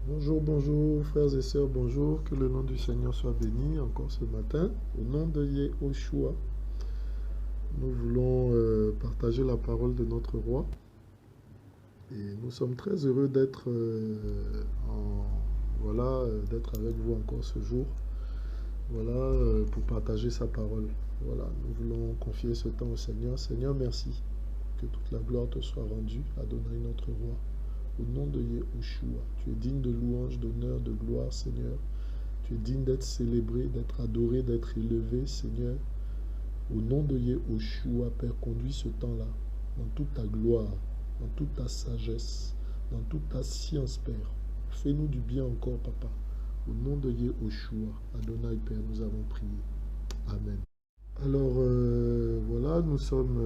Bonjour, bonjour, frères et sœurs, bonjour. Que le nom du Seigneur soit béni encore ce matin. Au nom de Yahushua, nous voulons partager la parole de notre roi. Et nous sommes très heureux d'être d'être avec vous encore ce jour. Voilà, pour partager sa parole. Voilà, nous voulons confier ce temps au Seigneur. Seigneur, merci. Que toute la gloire te soit rendue. Adonai notre roi. Au nom de Yahushua, tu es digne de louange, d'honneur, de gloire, Seigneur. Tu es digne d'être célébré, d'être adoré, d'être élevé, Seigneur. Au nom de Yahushua, Père, conduis ce temps-là dans toute ta gloire, dans toute ta sagesse, dans toute ta science, Père. Fais-nous du bien encore, Papa. Au nom de Yahushua, Adonai, Père, nous avons prié. Amen. Alors, voilà, nous sommes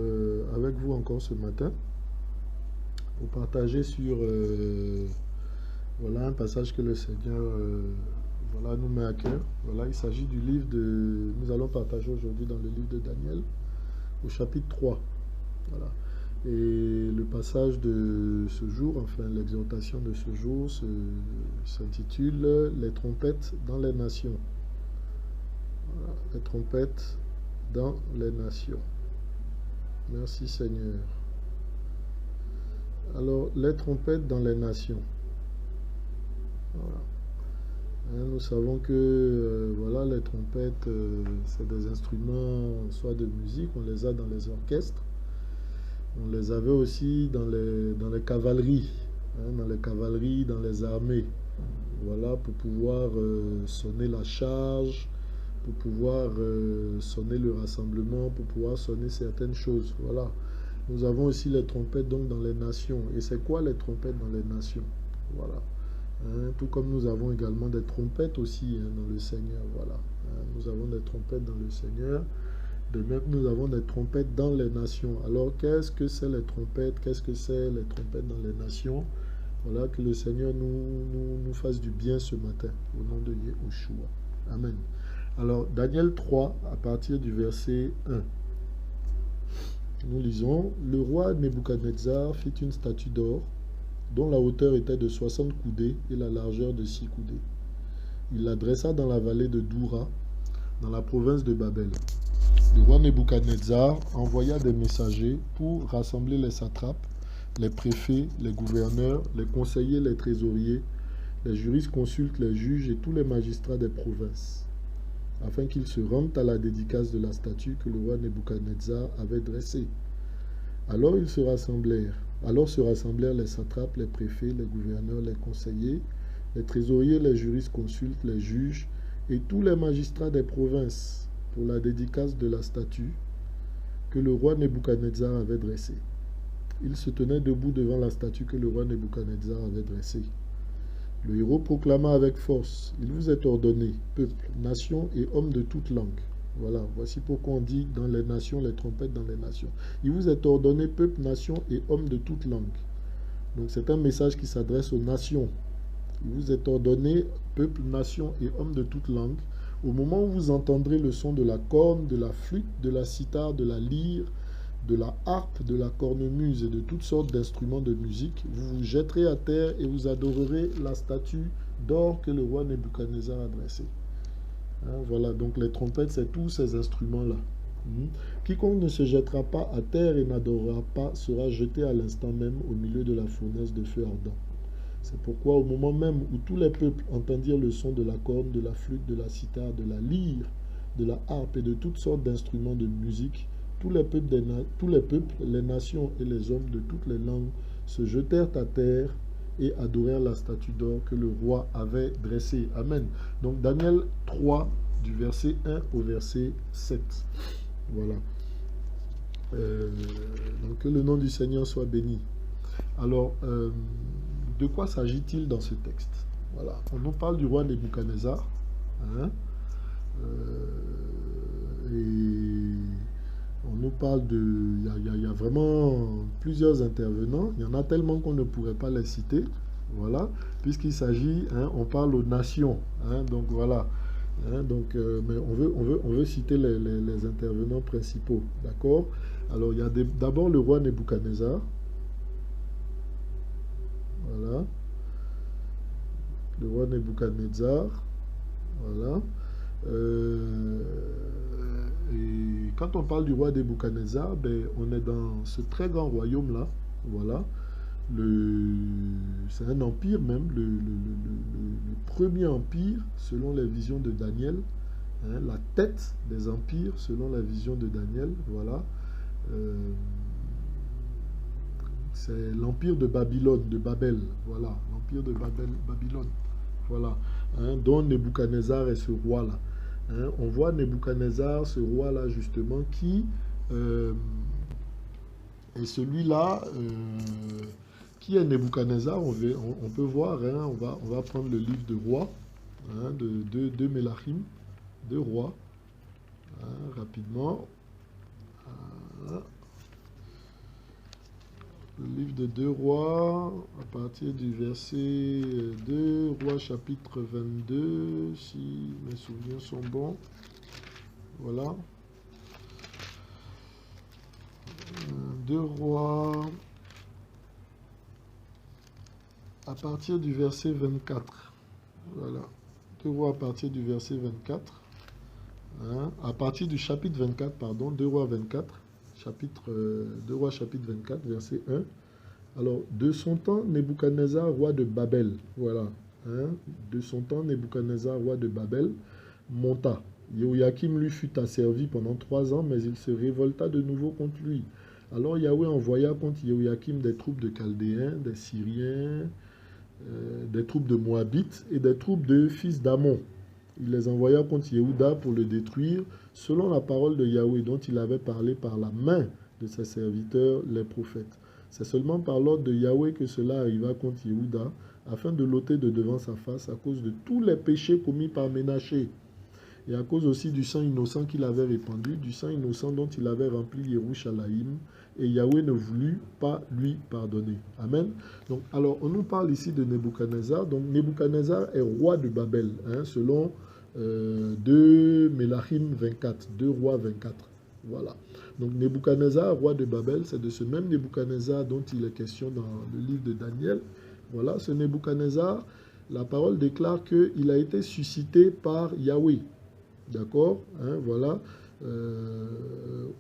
avec vous encore ce matin pour partager sur voilà un passage que le Seigneur nous met à cœur. Voilà, il s'agit du livre de... Nous allons partager aujourd'hui dans le livre de Daniel, au chapitre 3. Voilà. Et le passage de ce jour, enfin l'exhortation de ce jour, s'intitule Les trompettes dans les nations. Voilà, les trompettes dans les nations. Merci Seigneur. Alors, les trompettes dans les nations. Voilà. Nous savons que voilà, les trompettes, c'est des instruments soit de musique, on les a dans les orchestres, on les avait aussi dans les cavaleries, dans les cavaleries, dans les armées. Voilà, pour pouvoir sonner la charge, pour pouvoir sonner le rassemblement, pour pouvoir sonner certaines choses. Voilà. Nous avons aussi les trompettes donc dans les nations. Et c'est quoi les trompettes dans les nations? Voilà. Tout comme nous avons également des trompettes aussi dans le Seigneur. Voilà. Nous avons des trompettes dans le Seigneur. De même, nous avons des trompettes dans les nations. Alors, qu'est-ce que c'est les trompettes? Qu'est-ce que c'est les trompettes dans les nations? Voilà, que le Seigneur nous fasse du bien ce matin, au nom de Yahushua. Amen. Alors, Daniel 3, à partir du verset 1. Nous lisons, le roi Nebuchadnezzar fit une statue d'or dont la hauteur était de 60 coudées et la largeur de 6 coudées. Il la dressa dans la vallée de Doura, dans la province de Babel. Le roi Nebuchadnezzar envoya des messagers pour rassembler les satrapes, les préfets, les gouverneurs, les conseillers, les trésoriers, les jurisconsultes, les juges et tous les magistrats des provinces, afin qu'ils se rendent à la dédicace de la statue que le roi Nebuchadnezzar avait dressée. Alors se rassemblèrent les satrapes, les préfets, les gouverneurs, les conseillers, les trésoriers, les jurisconsultes, les juges et tous les magistrats des provinces pour la dédicace de la statue que le roi Nebuchadnezzar avait dressée. Ils se tenaient debout devant la statue que le roi Nebuchadnezzar avait dressée. Le héros proclama avec force, il vous est ordonné, peuple, nation et hommes de toute langue. Voilà, voici pourquoi on dit dans les nations, les trompettes dans les nations. Il vous est ordonné, peuple, nation et hommes de toute langue. Donc c'est un message qui s'adresse aux nations. Il vous est ordonné, peuple, nation et hommes de toute langue. Au moment où vous entendrez le son de la corne, de la flûte, de la cithare, de la lyre, de la harpe, de la cornemuse et de toutes sortes d'instruments de musique, vous vous jetterez à terre et vous adorerez la statue d'or que le roi Nebuchadnezzar a dressée. Voilà, donc les trompettes, c'est tous ces instruments-là. Quiconque ne se jettera pas à terre et n'adorera pas sera jeté à l'instant même au milieu de la fournaise de feu ardent. C'est pourquoi au moment même où tous les peuples entendirent le son de la corne, de la flûte, de la cithare, de la lyre, de la harpe et de toutes sortes d'instruments de musique, tous les peuples, les nations et les hommes de toutes les langues se jetèrent à terre et adorèrent la statue d'or que le roi avait dressée. Amen. Donc Daniel 3, du verset 1 au verset 7. Voilà. Donc que le nom du Seigneur soit béni. Alors, de quoi s'agit-il dans ce texte? Voilà. On nous parle du roi Nebuchadnezzar. Hein, et on nous parle de... Il y a vraiment plusieurs intervenants. Il y en a tellement qu'on ne pourrait pas les citer. Voilà. Puisqu'il s'agit, on parle aux nations. Donc voilà. Mais on veut citer les intervenants principaux. D'accord? Alors, il y a d'abord le roi Nebuchadnezzar. Voilà. roi Nebuchadnezzar. Voilà. Et quand on parle du roi Nebuchadnezzar, ben, on est dans ce très grand royaume-là. Voilà. C'est un empire même, le premier empire, selon les visions de Daniel. Hein, la tête des empires, selon la vision de Daniel. Voilà. C'est l'empire de Babylone, de Babel. Voilà. L'empire de Babylone. Voilà. Hein, dont Nebuchadnezzar est ce roi-là. Hein, on voit Nebuchadnezzar, ce roi-là, justement, qui est celui-là. Qui est Nebuchadnezzar? On peut voir, hein, on va prendre le livre de rois, hein, de Melachim, de rois, hein, rapidement. Voilà. Le livre de 2 rois, à partir du verset 2 rois chapitre 22, si mes souvenirs sont bons. Voilà. 2 rois, à partir du verset 24. Voilà. 2 rois à partir du verset 24. Hein, à partir du chapitre 24, pardon, 2 rois 24. 2 rois chapitre 24, verset 1. Alors, de son temps, Nebuchadnezzar, roi de Babel, voilà, hein, de son temps, Nebuchadnezzar, roi de Babel, monta. Jéhoïakim lui fut asservi pendant 3 ans, mais il se révolta de nouveau contre lui. Alors Yahweh envoya contre Jéhoïakim des troupes de Chaldéens, des Syriens, des troupes de Moabites et des troupes de fils d'Amon. Il les envoya contre Yehuda pour le détruire, selon la parole de Yahweh dont il avait parlé par la main de ses serviteurs, les prophètes. C'est seulement par l'ordre de Yahweh que cela arriva contre Yehuda, afin de l'ôter de devant sa face à cause de tous les péchés commis par Ménaché, et à cause aussi du sang innocent qu'il avait répandu, du sang innocent dont il avait rempli Yerushalayim, et Yahweh ne voulut pas lui pardonner. Amen. Donc, alors, on nous parle ici de Nebuchadnezzar. Donc, Nebuchadnezzar est roi de Babel, hein, selon 2 Melachim 24, 2 rois 24. Voilà. Donc, Nebuchadnezzar, roi de Babel, c'est de ce même Nebuchadnezzar dont il est question dans le livre de Daniel. Voilà, ce Nebuchadnezzar, la parole déclare qu'il a été suscité par Yahweh. D'accord, hein, voilà.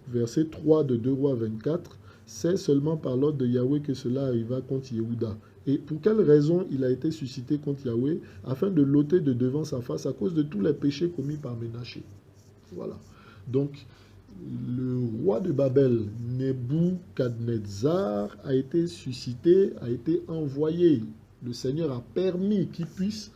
Verset 3 de 2 rois 24, c'est seulement par l'ordre de Yahweh que cela arriva contre Yehuda. Et pour quelle raison il a été suscité contre Yahweh? Afin de l'ôter de devant sa face à cause de tous les péchés commis par Ménaché. Voilà. Donc, le roi de Babel, Nebuchadnezzar, a été suscité, a été envoyé. Le Seigneur a permis qu'il puisse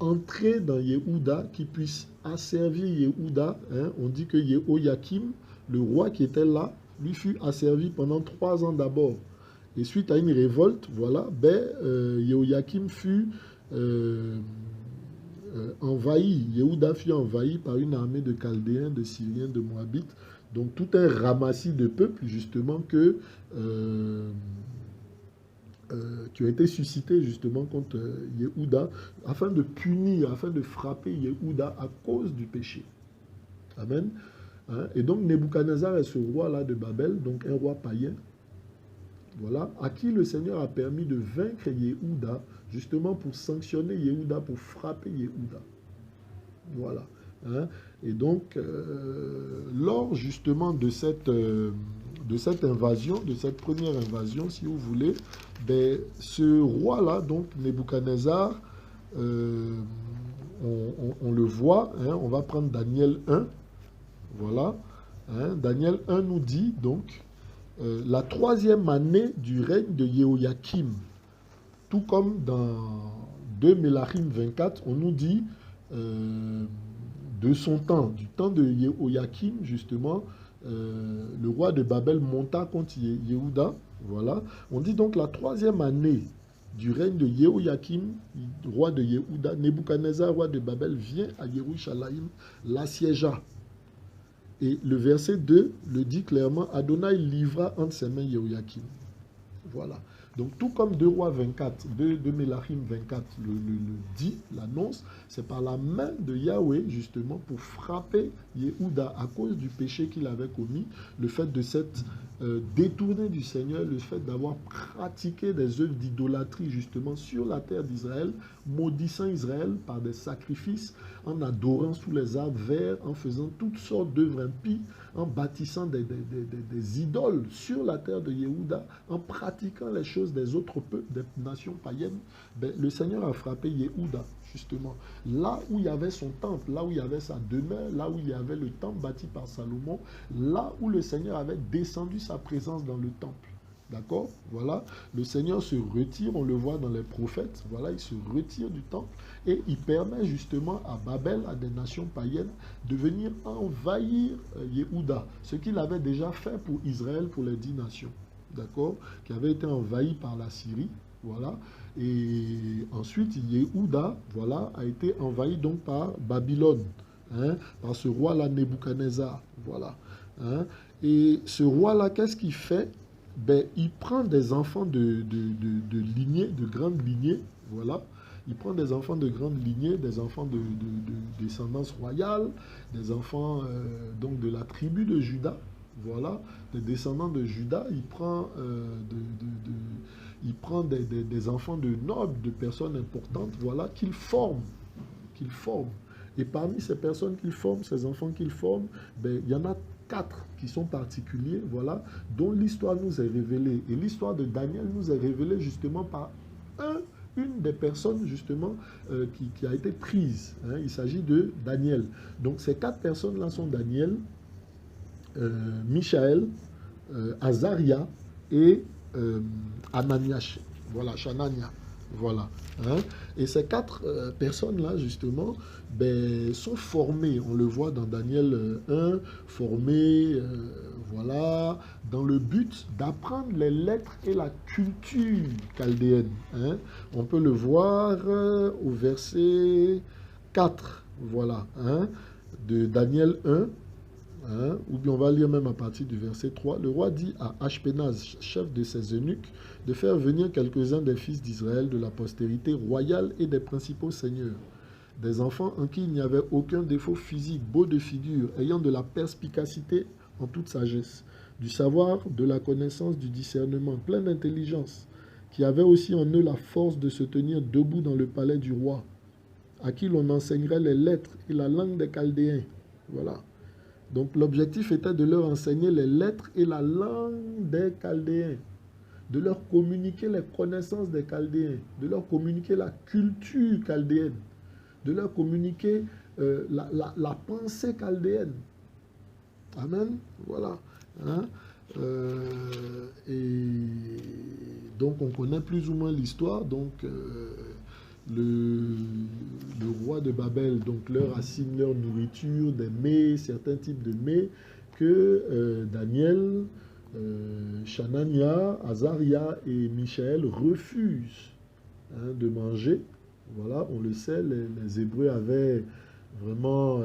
entrer dans Yehuda, qu'il puisse asservir Yehuda. Hein. On dit que Jéhoïakim, le roi qui était là, lui fut asservi pendant 3 ans d'abord. Et suite à une révolte, voilà, Jéhoïakim fut envahi. Yehuda fut envahi par une armée de Chaldéens, de Syriens, de Moabites. Donc tout un ramassis de peuples, justement, qui ont été suscités justement contre Yehuda, afin de punir, afin de frapper Yehuda à cause du péché. Amen. Hein? Et donc Nebuchadnezzar est ce roi-là de Babel, donc un roi païen, voilà, à qui le Seigneur a permis de vaincre Yehuda, justement pour sanctionner Yehuda, pour frapper Yehuda. Voilà. Hein? Et donc, lors justement de cette invasion, de cette première invasion, si vous voulez, ben, ce roi-là, donc Nebuchadnezzar, on le voit, hein, on va prendre Daniel 1, voilà, hein, Daniel 1 nous dit donc, la 3e année du règne de Jéhoïakim, tout comme dans 2 Melachim 24, on nous dit de son temps, du temps de Jéhoïakim, justement, le roi de Babel monta contre Yehuda. Voilà. On dit donc la 3e année du règne de Jéhoïakim, roi de Yehuda, Nebuchadnezzar, roi de Babel, vient à Yerushalayim, l'assiégea. Et le verset 2 le dit clairement, Adonai livra entre ses mains Jéhoïakim. Voilà. Donc tout comme 2 Rois 24, de Mélachim 24 le dit, l'annonce, c'est par la main de Yahweh justement pour frapper Yehuda à cause du péché qu'il avait commis, le fait de s'être détourné du Seigneur, le fait d'avoir pratiqué des œuvres d'idolâtrie justement sur la terre d'Israël, maudissant Israël par des sacrifices, en adorant sous les arbres verts, en faisant toutes sortes d'œuvres impies, en bâtissant des idoles sur la terre de Yehuda, en pratiquant les choses des autres peuples, des nations païennes. Ben, le Seigneur a frappé Yehuda, justement. Là où il y avait son temple, là où il y avait sa demeure, là où il y avait le temple bâti par Salomon, là où le Seigneur avait descendu sa présence dans le temple. D'accord? Voilà. Le Seigneur se retire, on le voit dans les prophètes. Voilà, il se retire du temple et il permet justement à Babel, à des nations païennes, de venir envahir Yehuda. Ce qu'il avait déjà fait pour Israël, pour les 10 nations. D'accord? Qui avait été envahi par la Syrie. Voilà. Et ensuite, Yehuda, voilà, a été envahi donc par Babylone. Hein, par ce roi-là, Nebuchadnezzar. Voilà. Hein. Et ce roi-là, qu'est-ce qu'il fait? Ben, il prend des enfants de lignée, de grande lignée, voilà. Il prend des enfants de grande lignée, des enfants de descendance royale, des enfants donc de la tribu de Juda, voilà, des descendants de Juda. Il prend, des enfants de nobles, de personnes importantes, voilà, qu'il forme, qu'il forme. Et parmi ces personnes qu'il forme, ces enfants qu'il forme, ben, il y en a 4 qui sont particuliers, voilà, dont l'histoire nous est révélée. Et l'histoire de Daniel nous est révélée justement par une des personnes justement qui a été prise. Hein. Il s'agit de Daniel. Donc ces 4 personnes-là sont Daniel, Michaël, Azaria et Ananias. Voilà, Shanania. Voilà. Hein. Et ces 4 personnes-là, justement, ben, sont formées. On le voit dans Daniel 1, formées, voilà, dans le but d'apprendre les lettres et la culture chaldéenne. Hein. On peut le voir au verset 4, voilà, hein, de Daniel 1. Hein, ou bien on va lire même à partir du verset 3. Le roi dit à Ashpenaz, chef de ses eunuques, de faire venir quelques-uns des fils d'Israël de la postérité royale et des principaux seigneurs, des enfants en qui il n'y avait aucun défaut physique, beau de figure, ayant de la perspicacité en toute sagesse, du savoir, de la connaissance, du discernement, plein d'intelligence, qui avaient aussi en eux la force de se tenir debout dans le palais du roi, à qui l'on enseignerait les lettres et la langue des Chaldéens. Voilà. Donc l'objectif était de leur enseigner les lettres et la langue des Chaldéens, de leur communiquer les connaissances des Chaldéens, de leur communiquer la culture chaldéenne, de leur communiquer la pensée chaldéenne. Amen. Voilà. Hein? Et donc on connaît plus ou moins l'histoire. Donc le roi de Babel donc leur assigne leur nourriture, des mets, certains types de mets que Daniel, Shanania, Azaria et Michaël refusent de manger. Voilà, on le sait, les Hébreux avaient vraiment,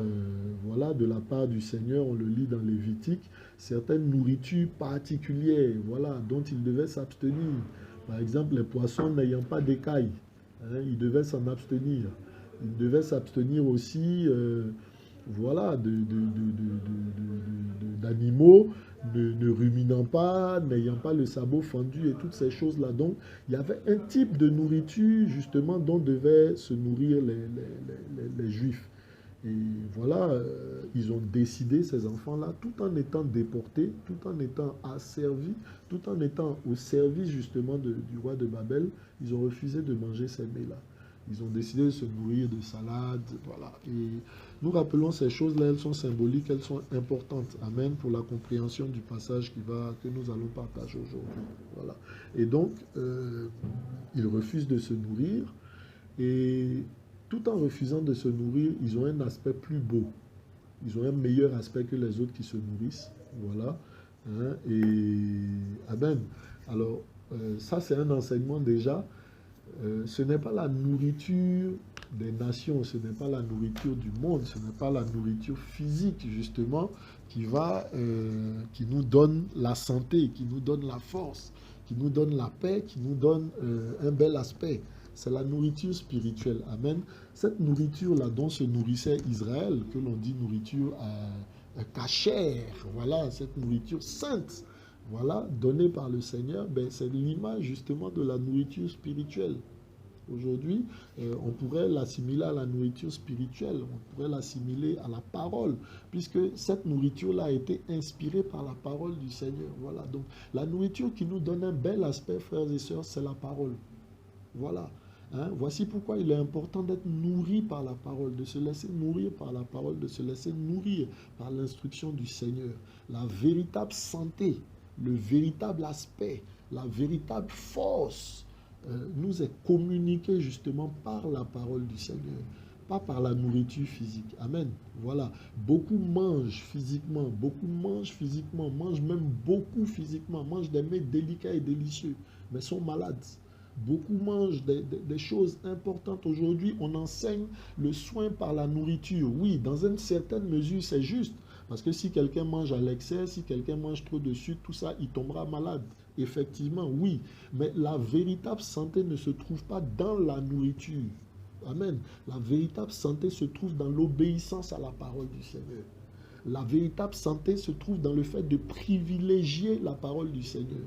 voilà, de la part du Seigneur, on le lit dans Lévitique, certaines nourritures particulières, voilà, dont ils devaient s'abstenir. Par exemple, les poissons n'ayant pas d'écailles. Hein, il devait s'en abstenir. Il devait s'abstenir aussi voilà, d'animaux ne ruminant pas, n'ayant pas le sabot fendu et toutes ces choses-là. Donc, il y avait un type de nourriture justement dont devaient se nourrir les Juifs. Et voilà, ils ont décidé, ces enfants-là, tout en étant déportés, tout en étant asservis, tout en étant au service justement du roi de Babel, ils ont refusé de manger ces mets-là. Ils ont décidé de se nourrir de salade, voilà. Et nous rappelons ces choses-là, elles sont symboliques, elles sont importantes, amen, pour la compréhension du passage que nous allons partager aujourd'hui. Voilà. Et donc, ils refusent de se nourrir, et tout en refusant de se nourrir, ils ont un aspect plus beau. Ils ont un meilleur aspect que les autres qui se nourrissent. Voilà. Hein, et amen. Alors, ça c'est un enseignement déjà. Ce n'est pas la nourriture des nations, ce n'est pas la nourriture du monde, ce n'est pas la nourriture physique justement qui nous donne la santé, qui nous donne la force. qui nous donne la paix, qui nous donne un bel aspect. C'est la nourriture spirituelle. Amen. Cette nourriture-là dont se nourrissait Israël, que l'on dit nourriture cachère, voilà, cette nourriture sainte, voilà, donnée par le Seigneur, ben, c'est l'image justement de la nourriture spirituelle. Aujourd'hui, on pourrait l'assimiler à la nourriture spirituelle, on pourrait l'assimiler à la parole, puisque cette nourriture-là a été inspirée par la parole du Seigneur. Voilà, donc la nourriture qui nous donne un bel aspect, frères et sœurs, c'est la parole. Voilà. Hein? Voici pourquoi il est important d'être nourri par la parole, de se laisser nourrir par la parole, de se laisser nourrir par l'instruction du Seigneur. La véritable santé, le véritable aspect, la véritable force nous est communiqué justement par la parole du Seigneur, pas par la nourriture physique. Amen. Voilà. Beaucoup mangent physiquement, mangent même beaucoup physiquement, mangent des mets délicats et délicieux, mais sont malades. Beaucoup mangent des choses importantes. Aujourd'hui, on enseigne le soin par la nourriture. Oui, dans une certaine mesure, c'est juste. Parce que si quelqu'un mange à l'excès, si quelqu'un mange trop de sucre, tout ça, il tombera malade. Effectivement, oui. Mais la véritable santé ne se trouve pas dans la nourriture. Amen. La véritable santé se trouve dans l'obéissance à la parole du Seigneur. La véritable santé se trouve dans le fait de privilégier la parole du Seigneur.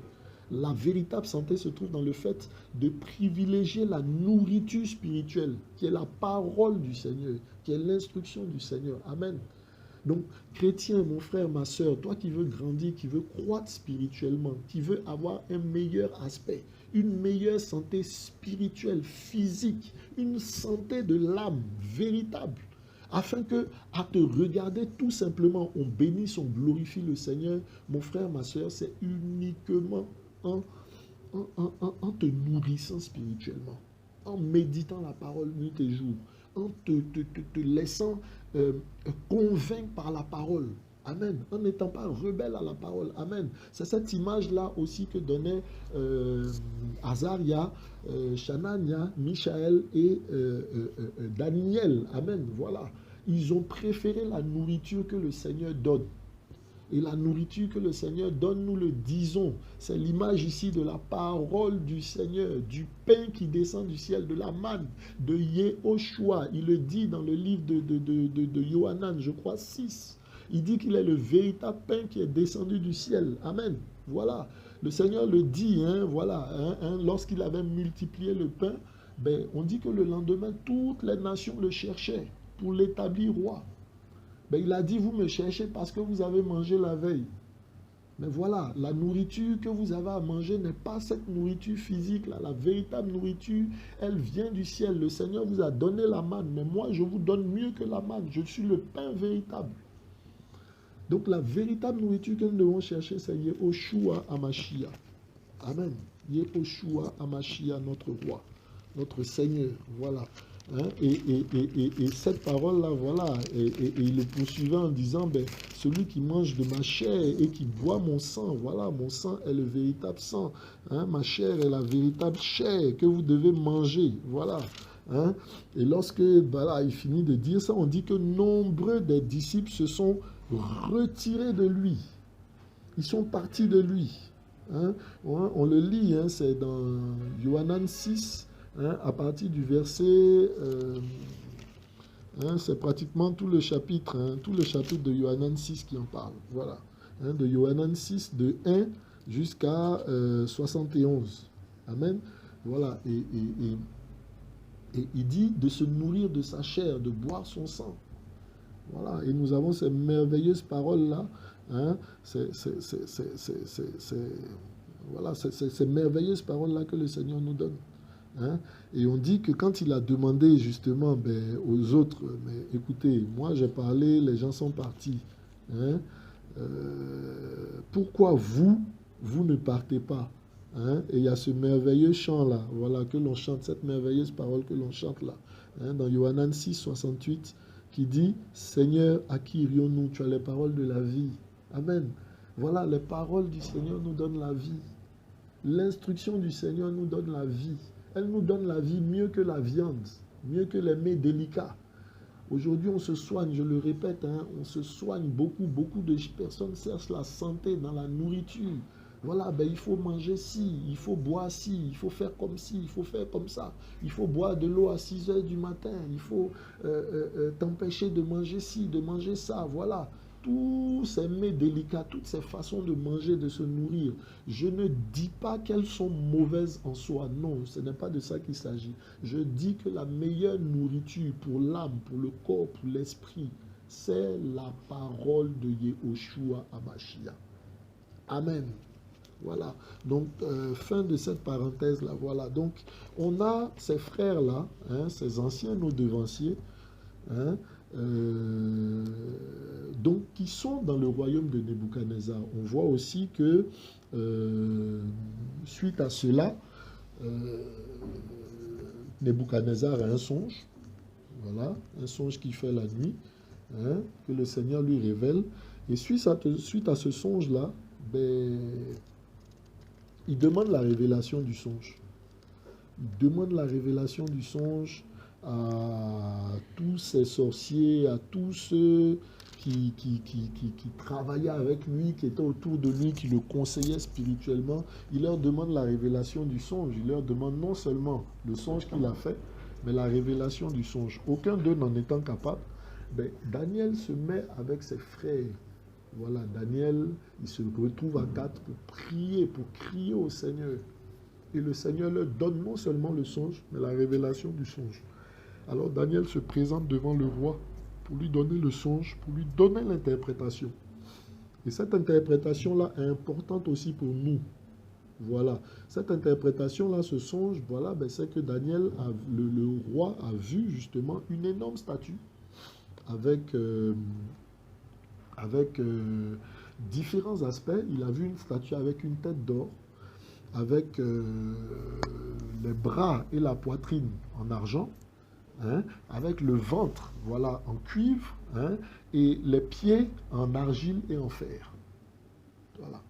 La véritable santé se trouve dans le fait de privilégier la nourriture spirituelle, qui est la parole du Seigneur, qui est l'instruction du Seigneur. Amen. Donc, chrétien, mon frère, ma soeur, toi qui veux grandir, qui veux croître spirituellement, qui veux avoir un meilleur aspect, une meilleure santé spirituelle, physique, une santé de l'âme véritable, afin que, à te regarder tout simplement, on bénisse, on glorifie le Seigneur, mon frère, ma soeur, c'est uniquement en te nourrissant spirituellement, en méditant la parole nuit et jour, en te laissant convaincre par la parole. Amen. En n'étant pas rebelle à la parole. Amen. C'est cette image-là aussi que donnaient Azaria, Chanania, Michaël et Daniel. Amen. Voilà. Ils ont préféré la nourriture que le Seigneur donne. Et la nourriture que le Seigneur donne, nous le disons. C'est l'image ici de la parole du Seigneur, du pain qui descend du ciel, de la manne, de Yehoshua. Il le dit dans le livre de Yohanan, je crois 6. Il dit qu'il est le véritable pain qui est descendu du ciel. Amen. Voilà. Le Seigneur le dit, voilà. Lorsqu'il avait multiplié le pain, ben, on dit que le lendemain, toutes les nations le cherchaient pour l'établir roi. Ben, il a dit, vous me cherchez parce que vous avez mangé la veille. Mais voilà, la nourriture que vous avez à manger n'est pas cette nourriture physique là. La véritable nourriture, elle vient du ciel. Le Seigneur vous a donné la manne, mais moi je vous donne mieux que la manne. Je suis le pain véritable. Donc la véritable nourriture que nous devons chercher, c'est Yehoshua Hamashiach. Amen. Yehoshua Hamashiach, notre roi, notre Seigneur. Voilà. Hein? Et cette parole-là, voilà, et il le poursuivait en disant, ben, celui qui mange de ma chair et qui boit mon sang, voilà, mon sang est le véritable sang, hein? Ma chair est la véritable chair que vous devez manger, voilà. Hein? Et lorsque, voilà, il finit de dire ça, on dit que nombreux des disciples se sont retirés de lui, ils sont partis de lui. Hein? On le lit, hein, c'est dans Yohanan 6, hein, à partir du verset, c'est pratiquement tout le chapitre de Yohanan 6 qui en parle. Voilà. Hein, de Yohanan 6, de 1 jusqu'à 71. Amen. Voilà. Et il dit de se nourrir de sa chair, de boire son sang. Voilà. Et nous avons ces merveilleuses paroles-là. Hein, voilà, ces merveilleuses paroles-là que le Seigneur nous donne. Hein? Et on dit que quand il a demandé justement aux autres, mais écoutez, moi j'ai parlé, les gens sont partis. Hein? Pourquoi vous ne partez pas? Hein? Et il y a ce merveilleux chant-là, voilà, que l'on chante, cette merveilleuse parole que l'on chante là, hein, dans Yohanan 6, 68, qui dit, Seigneur, à qui irions-nous? Tu as les paroles de la vie. Amen. Voilà, les paroles du Seigneur nous donnent la vie. L'instruction du Seigneur nous donne la vie. Elle nous donne la vie mieux que la viande, mieux que les mets délicats. Aujourd'hui, on se soigne, je le répète, hein, on se soigne beaucoup. Beaucoup de personnes cherchent la santé dans la nourriture. Voilà, ben, il faut manger ci, il faut boire ci, il faut faire comme ci, il faut faire comme ça. Il faut boire de l'eau à 6 heures du matin. Il faut t'empêcher de manger ci, de manger ça. Voilà. Tous ces mets délicats, toutes ces façons de manger, de se nourrir. Je ne dis pas qu'elles sont mauvaises en soi. Non, ce n'est pas de ça qu'il s'agit. Je dis que la meilleure nourriture pour l'âme, pour le corps, pour l'esprit, c'est la parole de Yehoshua Hamashiach. Amen. Voilà. Donc, fin de cette parenthèse-là. Voilà. Donc, on a ces frères-là, hein, ces anciens, nos devanciers, hein, donc, qui sont dans le royaume de Nebuchadnezzar. On voit aussi que, suite à cela, Nebuchadnezzar a un songe. Voilà. Un songe qui fait la nuit, hein, que le Seigneur lui révèle. Et suite à ce songe-là, ben, il demande la révélation du songe. Il demande la révélation du songe à tous ces sorciers, à tous ceux qui travaillaient avec lui, qui étaient autour de lui, qui le conseillaient spirituellement. Il leur demande la révélation du songe. Il leur demande non seulement le songe qu'il a fait, mais la révélation du songe. Aucun d'eux n'en étant capable, ben, Daniel se met avec ses frères. Voilà, Daniel, il se retrouve à 4 pour prier, pour crier au Seigneur. Et le Seigneur leur donne non seulement le songe, mais la révélation du songe. Alors Daniel se présente devant le roi pour lui donner le songe, pour lui donner l'interprétation. Et cette interprétation-là est importante aussi pour nous. Voilà, cette interprétation-là, ce songe, voilà, ben, c'est que Daniel, le roi a vu justement une énorme statue avec différents aspects. Il a vu une statue avec une tête d'or, avec les bras et la poitrine en argent, hein, avec le ventre, voilà, en cuivre, hein, et les pieds en argile et en fer. Voilà.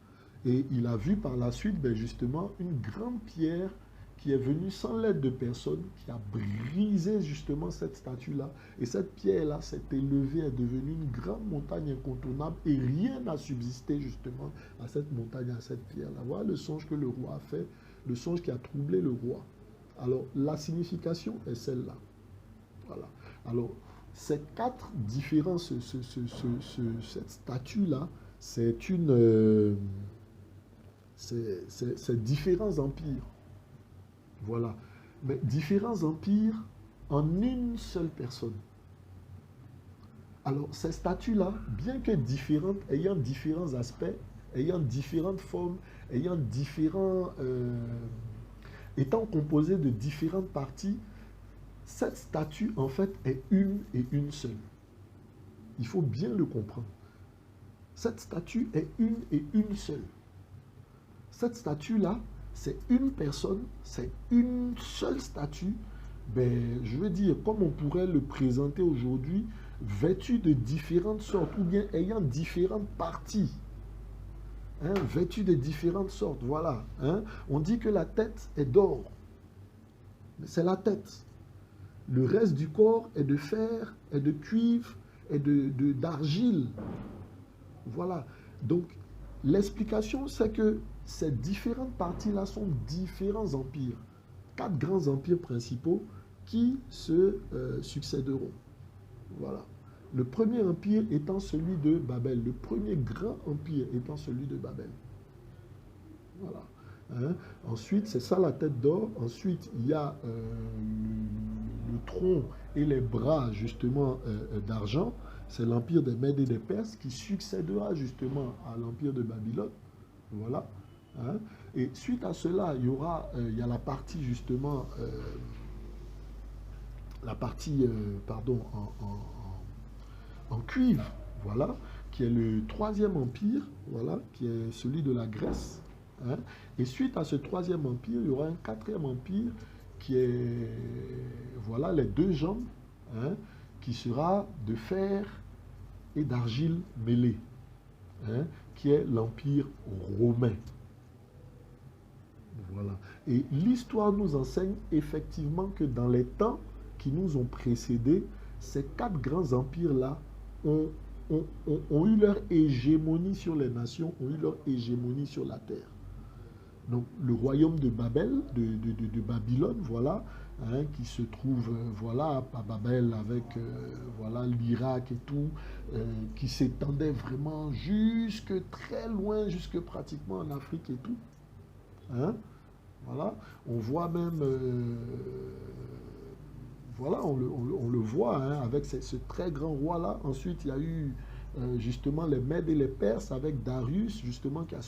Et il a vu par la suite, ben, justement, une grande pierre qui est venue sans l'aide de personne, qui a brisé justement cette statue-là. Et cette pierre-là s'est élevée, est devenue une grande montagne incontournable, et rien n'a subsisté justement à cette montagne, à cette pierre-là. Voilà le songe que le roi a fait, le songe qui a troublé le roi. Alors, la signification est celle-là. Voilà. Alors, ces 4 différences, cette statue-là, c'est différents empires. Voilà. Mais différents empires en une seule personne. Alors, ces statues-là, bien que différentes, ayant différents aspects, ayant différentes formes, ayant étant composées de différentes parties, cette statue, en fait, est une et une seule. Il faut bien le comprendre. Cette statue est une et une seule. Cette statue-là, c'est une personne, c'est une seule statue, ben, je veux dire, comme on pourrait le présenter aujourd'hui, vêtue de différentes sortes, ou bien ayant différentes parties. Hein, vêtue de différentes sortes, voilà. Hein. On dit que la tête est d'or, mais c'est la tête. Le reste du corps est de fer, est de cuivre, est d'argile. Voilà. Donc, l'explication, c'est que ces différentes parties-là sont différents empires. 4 grands empires principaux qui se succéderont. Voilà. Le premier empire étant celui de Babel. Le premier grand empire étant celui de Babel. Voilà. Hein? Ensuite, c'est ça la tête d'or. Ensuite, il y a le tronc et les bras, justement, d'argent. C'est l'empire des Mèdes et des Perses qui succédera justement à l'empire de Babylone. Voilà. Hein? Et suite à cela, il y a la partie justement, en cuivre, voilà, qui est le 3e empire, voilà, qui est celui de la Grèce. Hein? Et suite à ce 3e empire, il y aura un 4e empire qui est, voilà, les 2 jambes, hein, qui sera de fer et d'argile mêlée, hein, qui est l'empire romain. Voilà. Et l'histoire nous enseigne effectivement que dans les temps qui nous ont précédés, ces 4 grands empires-là ont eu leur hégémonie sur les nations, ont eu leur hégémonie sur la terre. Donc le royaume de Babel, de Babylone, voilà, hein, qui se trouve, voilà, à Babel avec, voilà, l'Irak et tout, qui s'étendait vraiment jusque très loin, jusque pratiquement en Afrique et tout. Hein, voilà, on voit même, voilà, on le voit hein, avec ce très grand roi-là. Ensuite, il y a eu justement les Mèdes et les Perses avec Darius, justement, qui a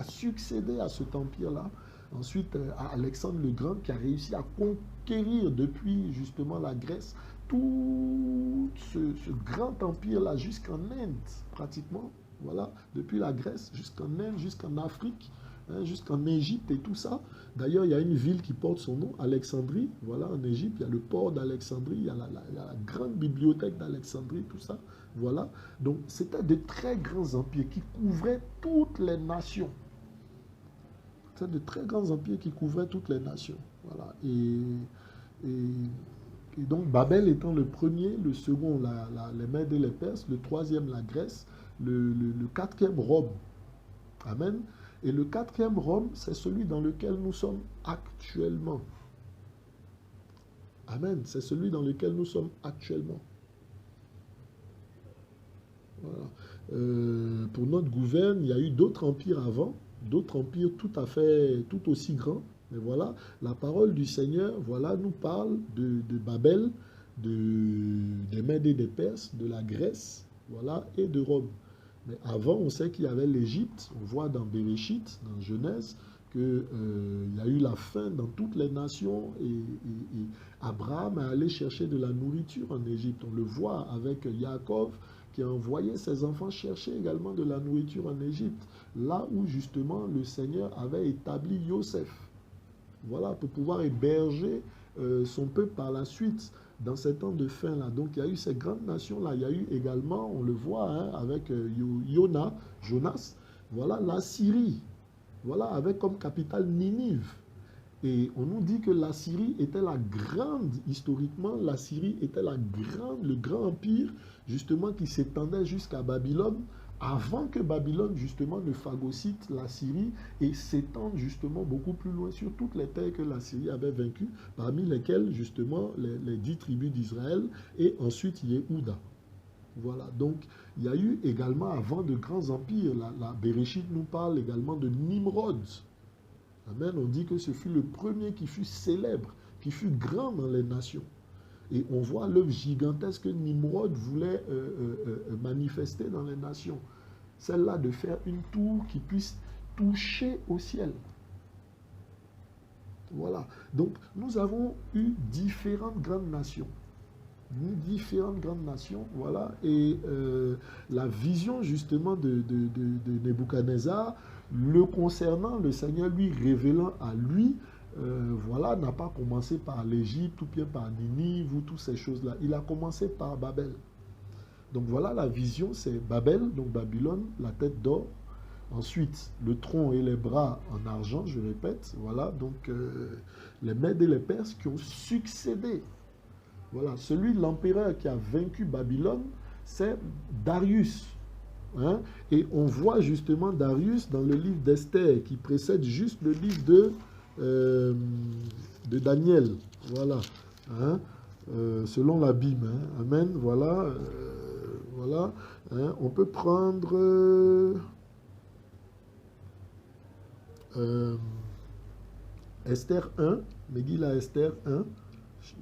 succédé à cet empire-là. Ensuite, à Alexandre le Grand, qui a réussi à conquérir depuis justement la Grèce tout ce grand empire-là jusqu'en Inde, pratiquement. Voilà, depuis la Grèce jusqu'en Inde, jusqu'en Afrique, hein, jusqu'en Égypte et tout ça. D'ailleurs, il y a une ville qui porte son nom, Alexandrie. Voilà, en Égypte, il y a le port d'Alexandrie, il y a la grande bibliothèque d'Alexandrie, tout ça. Voilà. Donc, c'était de très grands empires qui couvraient toutes les nations. C'était de très grands empires qui couvraient toutes les nations. Voilà. Et donc, Babel étant le premier, le second, les Mèdes et les Perses, le troisième, la Grèce, le quatrième, Rome. Amen. Et le quatrième Rome, c'est celui dans lequel nous sommes actuellement. Amen. C'est celui dans lequel nous sommes actuellement. Voilà. Pour notre gouverne, il y a eu d'autres empires avant, d'autres empires tout aussi grands. Mais voilà, la parole du Seigneur, voilà, nous parle de Babel, des Mèdes et des Perses, de la Grèce, voilà, et de Rome. Mais avant, on sait qu'il y avait l'Égypte. On voit dans Béréchit, dans Genèse, qu'il y a eu la faim dans toutes les nations et Abraham est allé chercher de la nourriture en Égypte. On le voit avec Jacob qui a envoyé ses enfants chercher également de la nourriture en Égypte, là où justement le Seigneur avait établi Joseph. Voilà, pour pouvoir héberger son peuple par la suite dans ces temps de faim-là. Donc, il y a eu ces grandes nations-là. Il y a eu également, on le voit, hein, avec Jonas, voilà, la Syrie. Voilà, avec comme capitale Ninive. Et on nous dit que la Syrie était la grande, historiquement, la Syrie était le grand empire, justement, qui s'étendait jusqu'à Babylone, avant que Babylone, justement, ne phagocyte la Syrie et s'étende, justement, beaucoup plus loin sur toutes les terres que la Syrie avait vaincues, parmi lesquelles, justement, les 10 tribus d'Israël et ensuite Yehuda. Voilà, donc il y a eu également, avant de grands empires, la Béréchit nous parle également de Nimrod. Amen, on dit que ce fut le premier qui fut célèbre, qui fut grand dans les nations. Et on voit l'œuvre gigantesque que Nimrod voulait manifester dans les nations. Celle-là de faire une tour qui puisse toucher au ciel. Voilà. Donc, nous avons eu différentes grandes nations. Voilà. Et la vision, justement, de Nebuchadnezzar, le concernant, le Seigneur lui révélant à lui, voilà, n'a pas commencé par l'Égypte ou bien par Ninive ou toutes ces choses-là. Il a commencé par Babel. Donc voilà, la vision, c'est Babel, donc Babylone, la tête d'or. Ensuite, le tronc et les bras en argent, je répète. Voilà, donc les Mèdes et les Perses qui ont succédé. Voilà, l'empereur qui a vaincu Babylone, c'est Darius. Hein? Et on voit justement Darius dans le livre d'Esther, qui précède juste le livre de Daniel. Voilà. Hein? Selon la Bible. Hein? Amen. Voilà. Voilà. Hein? On peut prendre Esther 1, Megillah Esther 1,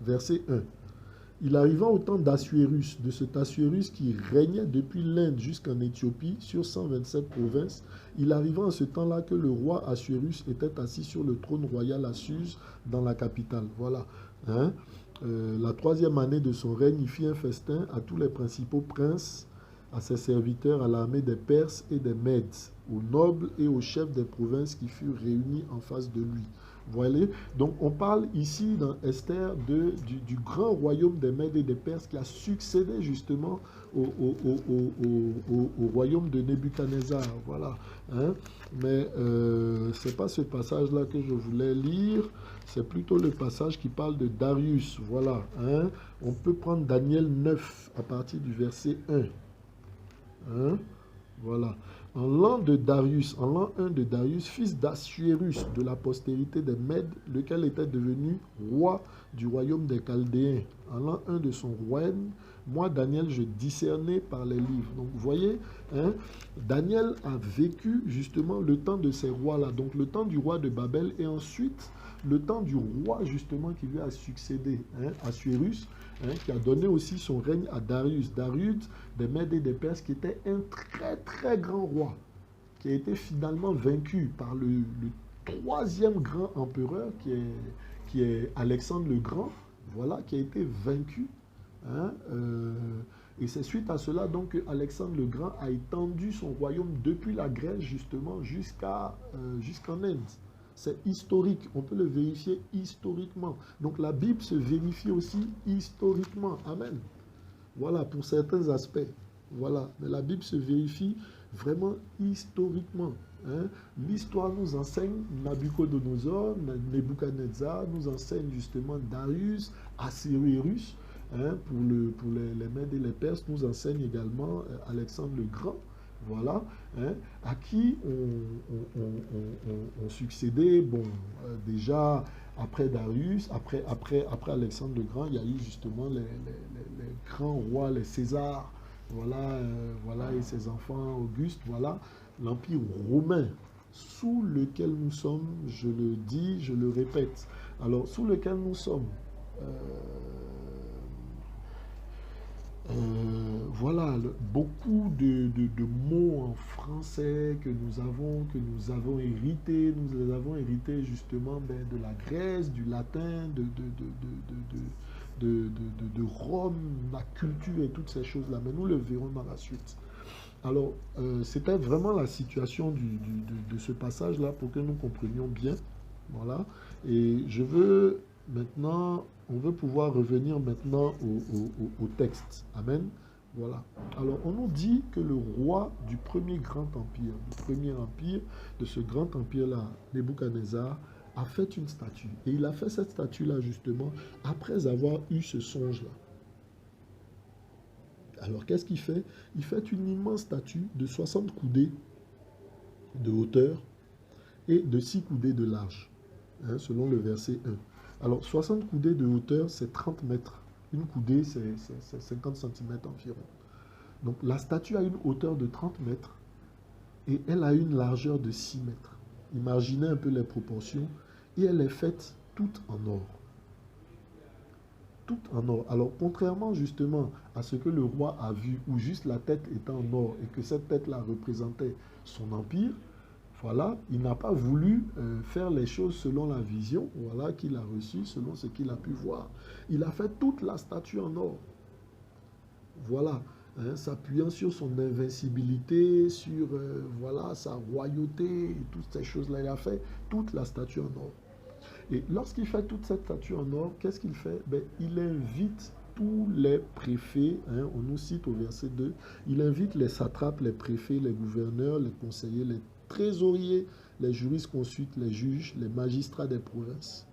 verset 1. Il arriva au temps d'Assuérus, de cet Assuérus qui régnait depuis l'Inde jusqu'en Éthiopie sur 127 provinces. Il arriva en ce temps-là que le roi Assuérus était assis sur le trône royal à Suse dans la capitale. Voilà. Hein? La 3e année de son règne, il fit un festin à tous les principaux princes, à ses serviteurs, à l'armée des Perses et des Mèdes, aux nobles et aux chefs des provinces qui furent réunis en face de lui. Voilà. Donc on parle ici dans Esther du grand royaume des Mèdes et des Perses qui a succédé justement au royaume de Nebuchadnezzar. Voilà. Hein? Mais ce n'est pas ce passage-là que je voulais lire, c'est plutôt le passage qui parle de Darius. Voilà. Hein? On peut prendre Daniel 9 à partir du verset 1. Hein? Voilà. En l'an de Darius, en l'an 1 de Darius, fils d'Assuérus, de la postérité des Mèdes, lequel était devenu roi du royaume des Chaldéens. En l'an 1 de son royaume, moi, Daniel, je discernais par les livres. Donc, vous voyez, hein, Daniel a vécu justement le temps de ces rois-là. Donc, le temps du roi de Babel et ensuite le temps du roi justement qui lui a succédé, hein, Assuérus, hein, qui a donné aussi son règne à Darius. Darius, des Mèdes et des Perses, qui était un très très grand roi, qui a été finalement vaincu par le troisième grand empereur qui est Alexandre le Grand, voilà, qui a été vaincu. Hein, et c'est suite à cela donc que Alexandre le Grand a étendu son royaume depuis la Grèce justement jusqu'en Inde. C'est historique, on peut le vérifier historiquement. Donc la Bible se vérifie aussi historiquement. Amen. Voilà, pour certains aspects. Voilà, mais la Bible se vérifie vraiment historiquement. Hein. L'histoire nous enseigne Nabucodonosor, Nebuchadnezzar, nous enseigne justement Darius, Assuérus. Hein, pour les Mèdes et les Perses, nous enseigne également Alexandre le Grand. Voilà, hein, à qui on succédait, bon, déjà après Darius, après Alexandre le Grand, il y a eu justement les grands rois, les Césars, voilà, voilà, et ses enfants, Auguste, voilà, l'Empire romain, sous lequel nous sommes, je le dis, je le répète. Alors, sous lequel nous sommes, voilà, beaucoup de mots en français que nous avons hérités. Nous les avons hérités justement de la Grèce, du latin, de Rome, la culture et toutes ces choses-là. Mais nous le verrons dans la suite. Alors, c'était vraiment la situation de ce passage-là pour que nous comprenions bien. Voilà. Et je veux maintenant, on veut pouvoir revenir maintenant au texte. Amen. Voilà. Alors, on nous dit que le roi du premier grand empire, de ce grand empire-là, Nebuchadnezzar, a fait une statue. Et il a fait cette statue-là, justement, après avoir eu ce songe-là. Alors, qu'est-ce qu'il fait? Il fait une immense statue de 60 coudées de hauteur et de 6 coudées de large, hein, selon le verset 1. Alors, 60 coudées de hauteur, c'est 30 mètres. Une coudée, c'est 50 cm environ. Donc, la statue a une hauteur de 30 mètres et elle a une largeur de 6 mètres. Imaginez un peu les proportions. Et elle est faite toute en or. Toute en or. Alors, contrairement justement à ce que le roi a vu, où juste la tête était en or et que cette tête-là représentait son empire, voilà, il n'a pas voulu faire les choses selon la vision, voilà, qu'il a reçue, selon ce qu'il a pu voir. Il a fait toute la statue en or. Voilà, hein, s'appuyant sur son invincibilité, sur voilà, sa royauté, et toutes ces choses-là. Il a fait toute la statue en or. Et lorsqu'il fait toute cette statue en or, qu'est-ce qu'il fait? Ben, il invite tous les préfets, hein, on nous cite au verset 2, il invite les satrapes, les préfets, les gouverneurs, les conseillers, les trésoriers, les jurisconsultes, les juges, les magistrats des provinces.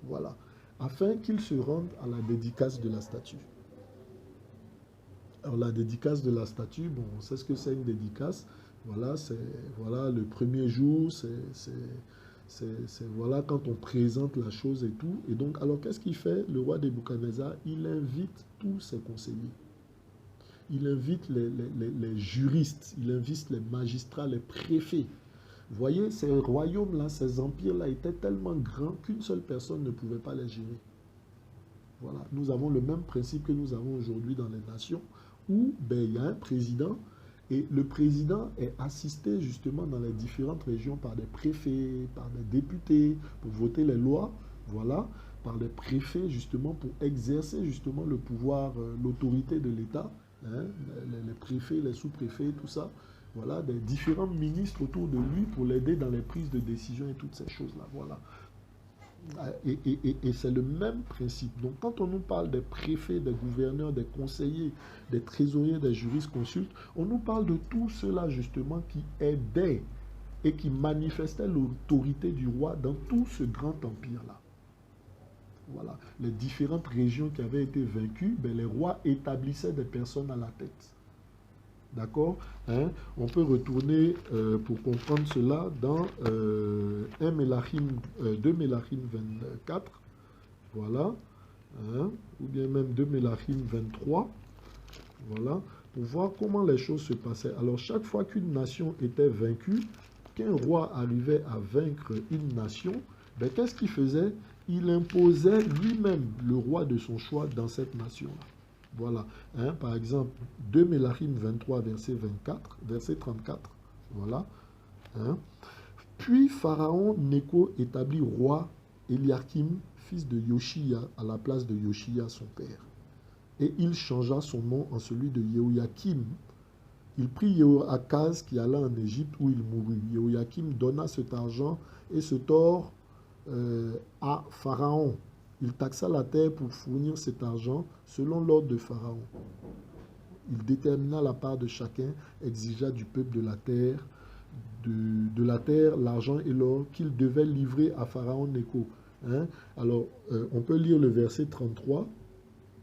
Voilà. Afin qu'ils se rendent à la dédicace de la statue. Alors la dédicace de la statue, bon, on sait ce que c'est une dédicace. Voilà, c'est voilà, le premier jour, c'est voilà quand on présente la chose et tout. Et donc, alors qu'est-ce qu'il fait, le roi Nebuchadnezzar? Il invite tous ses conseillers. Il invite les juristes, il invite les magistrats, les préfets. Vous voyez, ces royaumes-là, ces empires-là étaient tellement grands qu'une seule personne ne pouvait pas les gérer. Voilà, nous avons le même principe que nous avons aujourd'hui dans les nations, où ben, il y a un président, et le président est assisté justement dans les différentes régions par des préfets, par des députés, pour voter les lois, voilà, par des préfets justement pour exercer justement le pouvoir, l'autorité de l'État, hein, les préfets, les sous-préfets, tout ça, voilà, des différents ministres autour de lui pour l'aider dans les prises de décision et toutes ces choses-là, voilà. Et c'est le même principe. Donc, quand on nous parle des préfets, des gouverneurs, des conseillers, des trésoriers, des jurisconsultes, on nous parle de tout cela justement qui aidait et qui manifestait l'autorité du roi dans tout ce grand empire-là. Voilà. Les différentes régions qui avaient été vaincues, ben, les rois établissaient des personnes à la tête. D'accord, hein? On peut retourner pour comprendre cela dans 2 Mélachim 24, voilà, hein? Ou bien même 2 Mélachim 23, voilà, pour voir comment les choses se passaient. Alors, chaque fois qu'une nation était vaincue, qu'un roi arrivait à vaincre une nation, ben, qu'est-ce qu'il faisait? Il imposait lui-même le roi de son choix dans cette nation-là. Voilà, hein, par exemple, 2 Mélachim 23, verset 34, voilà. Hein. Puis Pharaon Néco établit roi Eliakim, fils de Yoshia, à la place de Yoshia, son père. Et il changea son nom en celui de Yehoyakim. Il prit Yehoakaz qui alla en Égypte où il mourut. Yehoyakim donna cet argent et cet or à Pharaon. Il taxa la terre pour fournir cet argent selon l'ordre de Pharaon. Il détermina la part de chacun, exigea du peuple de la terre l'argent et l'or qu'il devait livrer à Pharaon Néco. Hein? Alors, on peut lire le verset 33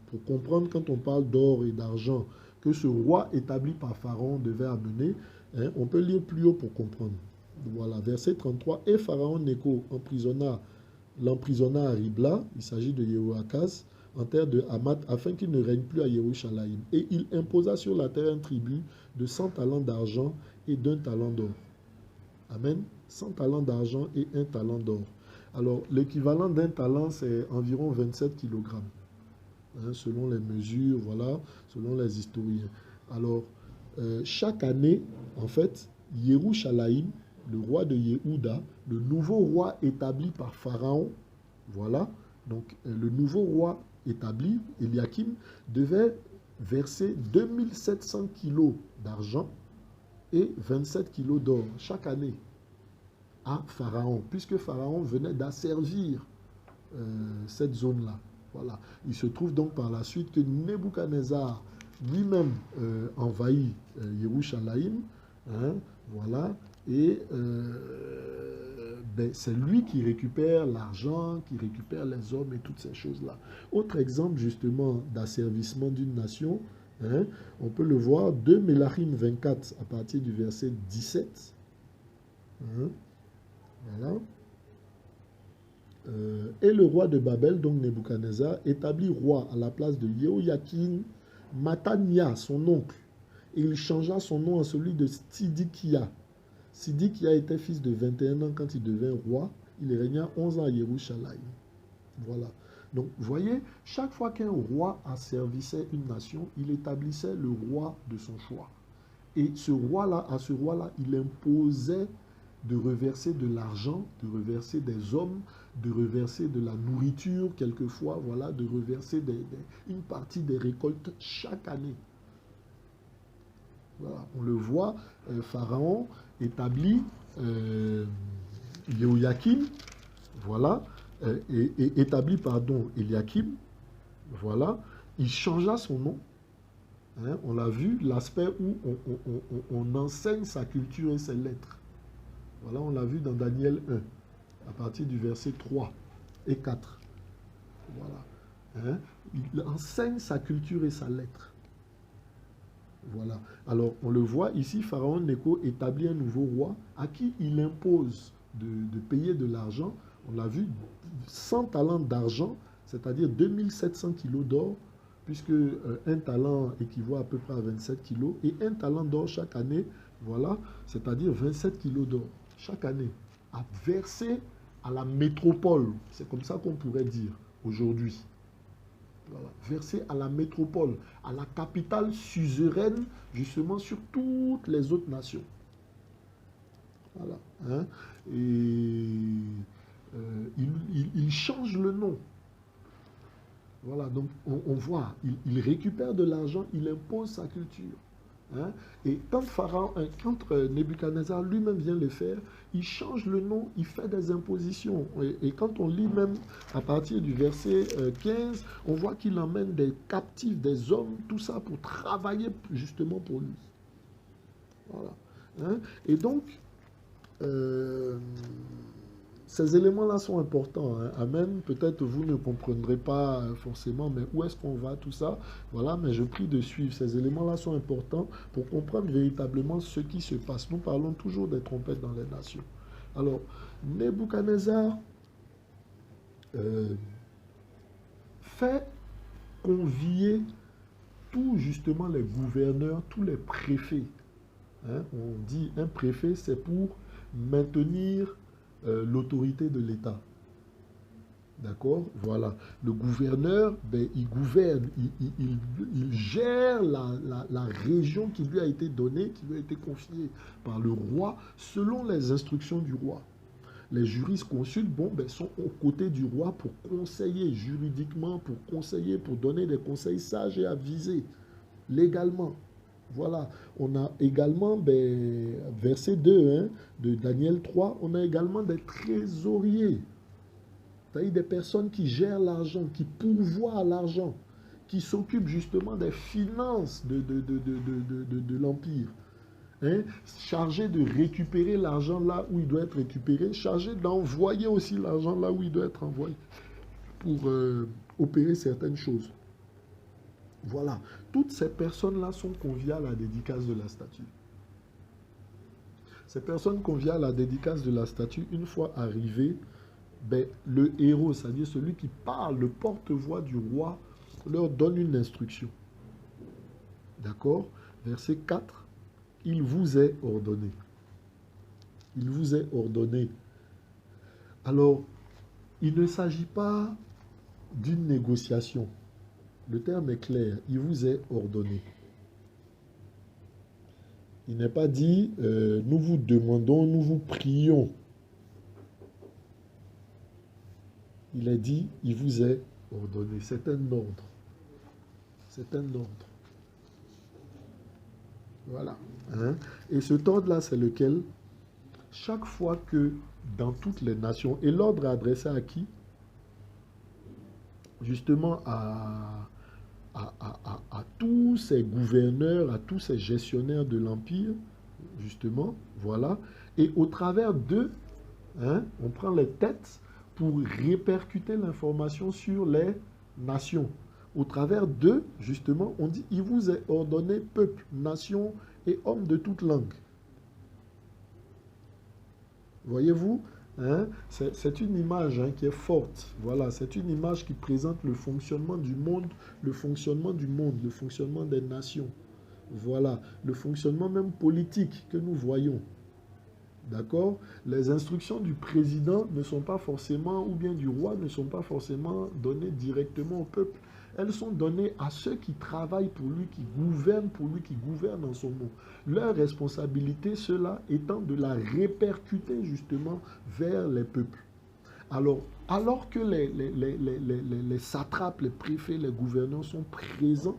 pour comprendre quand on parle d'or et d'argent que ce roi établi par Pharaon devait amener. Hein? On peut lire plus haut pour comprendre. Voilà, verset 33. Et Pharaon Néco l'emprisonna à Ribla, il s'agit de Yehoakaz, en terre de Hamath, afin qu'il ne règne plus à Yerushalayim. Et il imposa sur la terre un tribut de 100 talents d'argent et d'1 talent d'or. Amen. 100 talents d'argent et 1 talent d'or. Alors, l'équivalent d'1 talent, c'est environ 27 kg. Hein, selon les mesures, voilà, selon les historiens. Alors, chaque année, en fait, Yerushalayim, le roi de Yehuda, le nouveau roi établi par Pharaon, voilà, donc le nouveau roi établi, Eliakim, devait verser 2700 kilos d'argent et 27 kilos d'or chaque année à Pharaon, puisque Pharaon venait d'asservir cette zone-là. Voilà. Il se trouve donc par la suite que Nebuchadnezzar lui-même envahit Yerushalayim, hein, voilà, et ben, c'est lui qui récupère l'argent, qui récupère les hommes et toutes ces choses-là. Autre exemple justement d'asservissement d'une nation, hein, on peut le voir, 2 Mélachim 24 à partir du verset 17. Hein, voilà. Et le roi de Babel, donc Nebuchadnezzar, établit roi à la place de Yehoyakin, Matania, son oncle. Et il changea son nom en celui de Sidikia. Sidikia était fils de 21 ans quand il devint roi. Il régna 11 ans à Yerushalayim. Voilà. Donc, vous voyez, chaque fois qu'un roi asservissait une nation, il établissait le roi de son choix. Et ce roi-là, à ce roi-là, il imposait de reverser de l'argent, de reverser des hommes, de reverser de la nourriture quelquefois, voilà, de reverser une partie des récoltes chaque année. Voilà, on le voit, Pharaon établit Yehoyakim, voilà, et établit, pardon, Eliakim, voilà, il changea son nom. Hein, on l'a vu, l'aspect où on enseigne sa culture et ses lettres. Voilà, on l'a vu dans Daniel 1, à partir du verset 3 et 4. Voilà. Hein? Il enseigne sa culture et sa lettre. Voilà. Alors, on le voit ici, Pharaon Néco établit un nouveau roi à qui il impose de payer de l'argent. On l'a vu, 100 talents d'argent, c'est-à-dire 2700 kilos d'or, puisque un talent équivaut à peu près à 27 kilos, et un talent d'or chaque année, voilà, c'est-à-dire 27 kilos d'or chaque année, à verser à la métropole. C'est comme ça qu'on pourrait dire aujourd'hui. Voilà. Verser à la métropole, à la capitale suzeraine, justement sur toutes les autres nations. Voilà. Hein? Et il change le nom. Voilà, donc on voit, il récupère de l'argent, il impose sa culture. Hein? Et quand Nebuchadnezzar lui-même vient le faire, il change le nom, il fait des impositions. Et quand on lit même à partir du verset 15, on voit qu'il emmène des captifs, des hommes, tout ça pour travailler justement pour lui. Voilà. Hein? Et donc, ces éléments-là sont importants, hein. Amen. Peut-être vous ne comprendrez pas forcément, mais où est-ce qu'on va, tout ça. Voilà, mais je prie de suivre. Ces éléments-là sont importants pour comprendre véritablement ce qui se passe. Nous parlons toujours des trompettes dans les nations. Alors, Nebuchadnezzar fait convier tous justement les gouverneurs, tous les préfets. Hein, on dit un préfet, c'est pour maintenir l'autorité de l'État. D'accord? Voilà. Le gouverneur, ben, il gouverne, il gère la région qui lui a été donnée, qui lui a été confiée par le roi, selon les instructions du roi. Les jurisconsultes, bon, ben, sont aux côtés du roi pour conseiller juridiquement, pour conseiller, pour donner des conseils sages et avisés, légalement. Voilà, on a également, ben, verset 2 hein, de Daniel 3, on a également des trésoriers, c'est-à-dire des personnes qui gèrent l'argent, qui pourvoient à l'argent, qui s'occupent justement des finances de l'Empire. Hein, chargé de récupérer l'argent là où il doit être récupéré, chargé d'envoyer aussi l'argent là où il doit être envoyé pour opérer certaines choses. Voilà, toutes ces personnes-là sont conviées à la dédicace de la statue. Ces personnes conviées à la dédicace de la statue, une fois arrivées, ben, le héros, c'est-à-dire celui qui parle, le porte-voix du roi, leur donne une instruction. D'accord? Verset 4. Il vous est ordonné. Il vous est ordonné. Alors, il ne s'agit pas d'une négociation. Le terme est clair. Il vous est ordonné. Il n'est pas dit nous vous demandons, nous vous prions. Il est dit il vous est ordonné. C'est un ordre. C'est un ordre. Voilà. Hein? Et cet ordre-là, c'est lequel? Chaque fois que dans toutes les nations, et l'ordre est adressé à qui? Justement à tous ces gouverneurs, à tous ces gestionnaires de l'Empire, justement, voilà. Et au travers d'eux, hein, on prend les têtes pour répercuter l'information sur les nations. Au travers d'eux, justement, on dit, il vous est ordonné, peuple, nation et hommes de toute langue. Voyez-vous, hein, c'est une image hein, qui est forte. Voilà, c'est une image qui présente le fonctionnement du monde, le fonctionnement des nations. Voilà, le fonctionnement même politique que nous voyons. D'accord? Les instructions du président ne sont pas forcément, ou bien du roi, ne sont pas forcément données directement au peuple. Elles sont données à ceux qui travaillent pour lui, qui gouvernent en son nom. Leur responsabilité, cela étant de la répercuter justement vers les peuples. Alors que les satrapes, les préfets, les gouverneurs sont présents,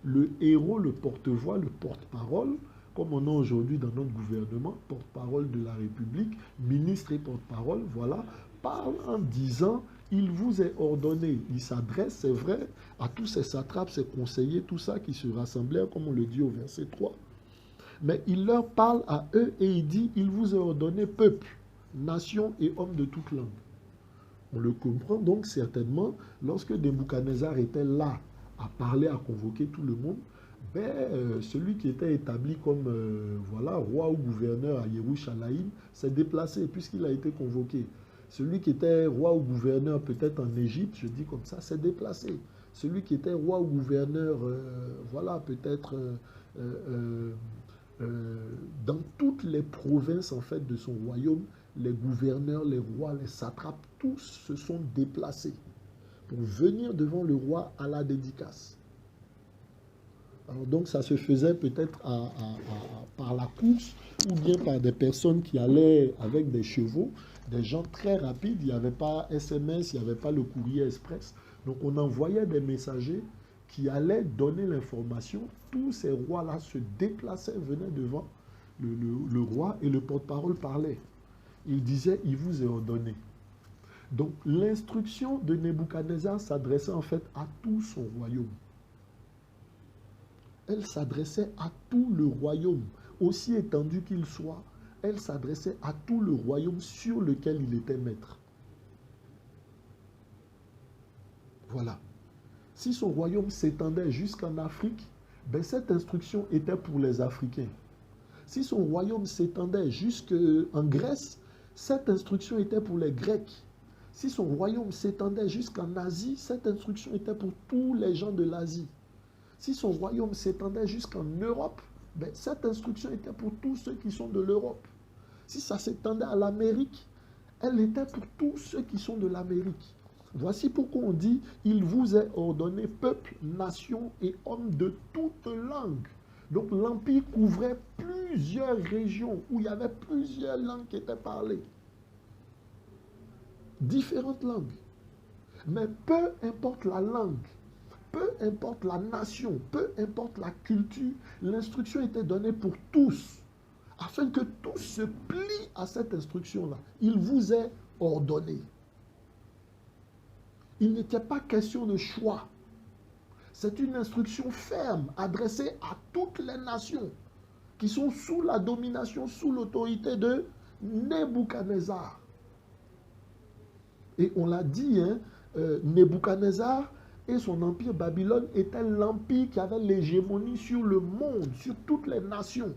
le héros, le porte-voix, le porte-parole, comme on a aujourd'hui dans notre gouvernement, porte-parole de la République, ministre et porte-parole, voilà, parle en disant, il vous est ordonné. Il s'adresse, c'est vrai, à tous ces satrapes, ces conseillers, tout ça qui se rassemblèrent, comme on le dit au verset 3. Mais il leur parle à eux et il dit, il vous est ordonné, peuple, nation et hommes de toute langue. On le comprend donc certainement, lorsque Nebuchadnezzar était là à parler, à convoquer tout le monde, ben, celui qui était établi comme voilà, roi ou gouverneur à Yerushalayim s'est déplacé puisqu'il a été convoqué. Celui qui était roi ou gouverneur peut-être en Égypte, je dis comme ça, s'est déplacé. Celui qui était roi ou gouverneur, voilà, peut-être dans toutes les provinces en fait de son royaume, les gouverneurs, les rois, les satrapes, tous se sont déplacés pour venir devant le roi à la dédicace. Alors donc ça se faisait peut-être par la course ou bien par des personnes qui allaient avec des chevaux, des gens très rapides. Il n'y avait pas SMS, il n'y avait pas le courrier express. Donc on envoyait des messagers qui allaient donner l'information. Tous ces rois-là se déplaçaient, venaient devant le roi et le porte-parole parlait. Il disait, il vous est ordonné. Donc l'instruction de Nebuchadnezzar s'adressait en fait à tout son royaume. Elle s'adressait à tout le royaume, aussi étendu qu'il soit. Elle s'adressait à tout le royaume sur lequel il était maître. Voilà. Si son royaume s'étendait jusqu'en Afrique, ben cette instruction était pour les Africains. Si son royaume s'étendait jusqu'en Grèce, cette instruction était pour les Grecs. Si son royaume s'étendait jusqu'en Asie, cette instruction était pour tous les gens de l'Asie. Si son royaume s'étendait jusqu'en Europe, ben cette instruction était pour tous ceux qui sont de l'Europe. Si ça s'étendait à l'Amérique, elle était pour tous ceux qui sont de l'Amérique. Voici pourquoi on dit, il vous est ordonné, peuple, nation et hommes de toute langue. Donc l'Empire couvrait plusieurs régions où il y avait plusieurs langues qui étaient parlées. Différentes langues. Mais peu importe la langue, peu importe la nation, peu importe la culture, l'instruction était donnée pour tous, afin que tous se plient à cette instruction-là. Il vous est ordonné. Il n'était pas question de choix. C'est une instruction ferme, adressée à toutes les nations qui sont sous la domination, sous l'autorité de Nebuchadnezzar. Et on l'a dit, hein, Nebuchadnezzar et son empire Babylone était l'empire qui avait l'hégémonie sur le monde, sur toutes les nations.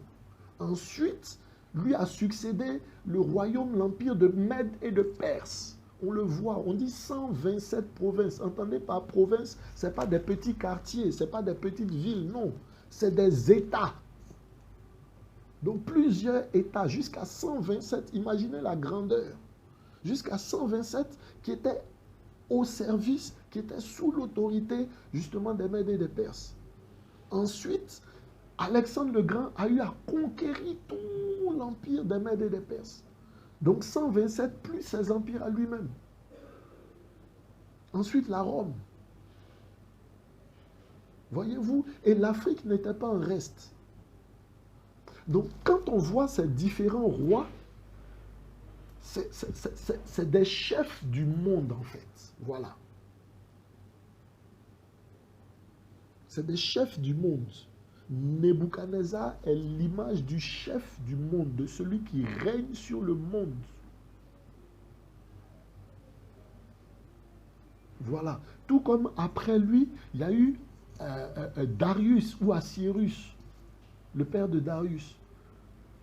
Ensuite, lui a succédé le royaume, l'empire de Mède et de Perse. On le voit, on dit 127 provinces. Entendez par province, ce n'est pas des petits quartiers, ce n'est pas des petites villes, non. C'est des États. Donc plusieurs États, jusqu'à 127, imaginez la grandeur. Jusqu'à 127 qui étaient au service, qui étaient sous l'autorité justement des Mèdes et des Perses. Ensuite, Alexandre le Grand a eu à conquérir tout l'empire des Mèdes et des Perses. Donc 127 plus ses empires à lui-même. Ensuite, la Rome. Voyez-vous, et l'Afrique n'était pas en reste. Donc quand on voit ces différents rois, c'est des chefs du monde en fait. Voilà. C'est des chefs du monde. Nebuchadnezzar est l'image du chef du monde, de celui qui règne sur le monde. Voilà. Tout comme après lui, il y a eu Darius ou Assyrus, le père de Darius.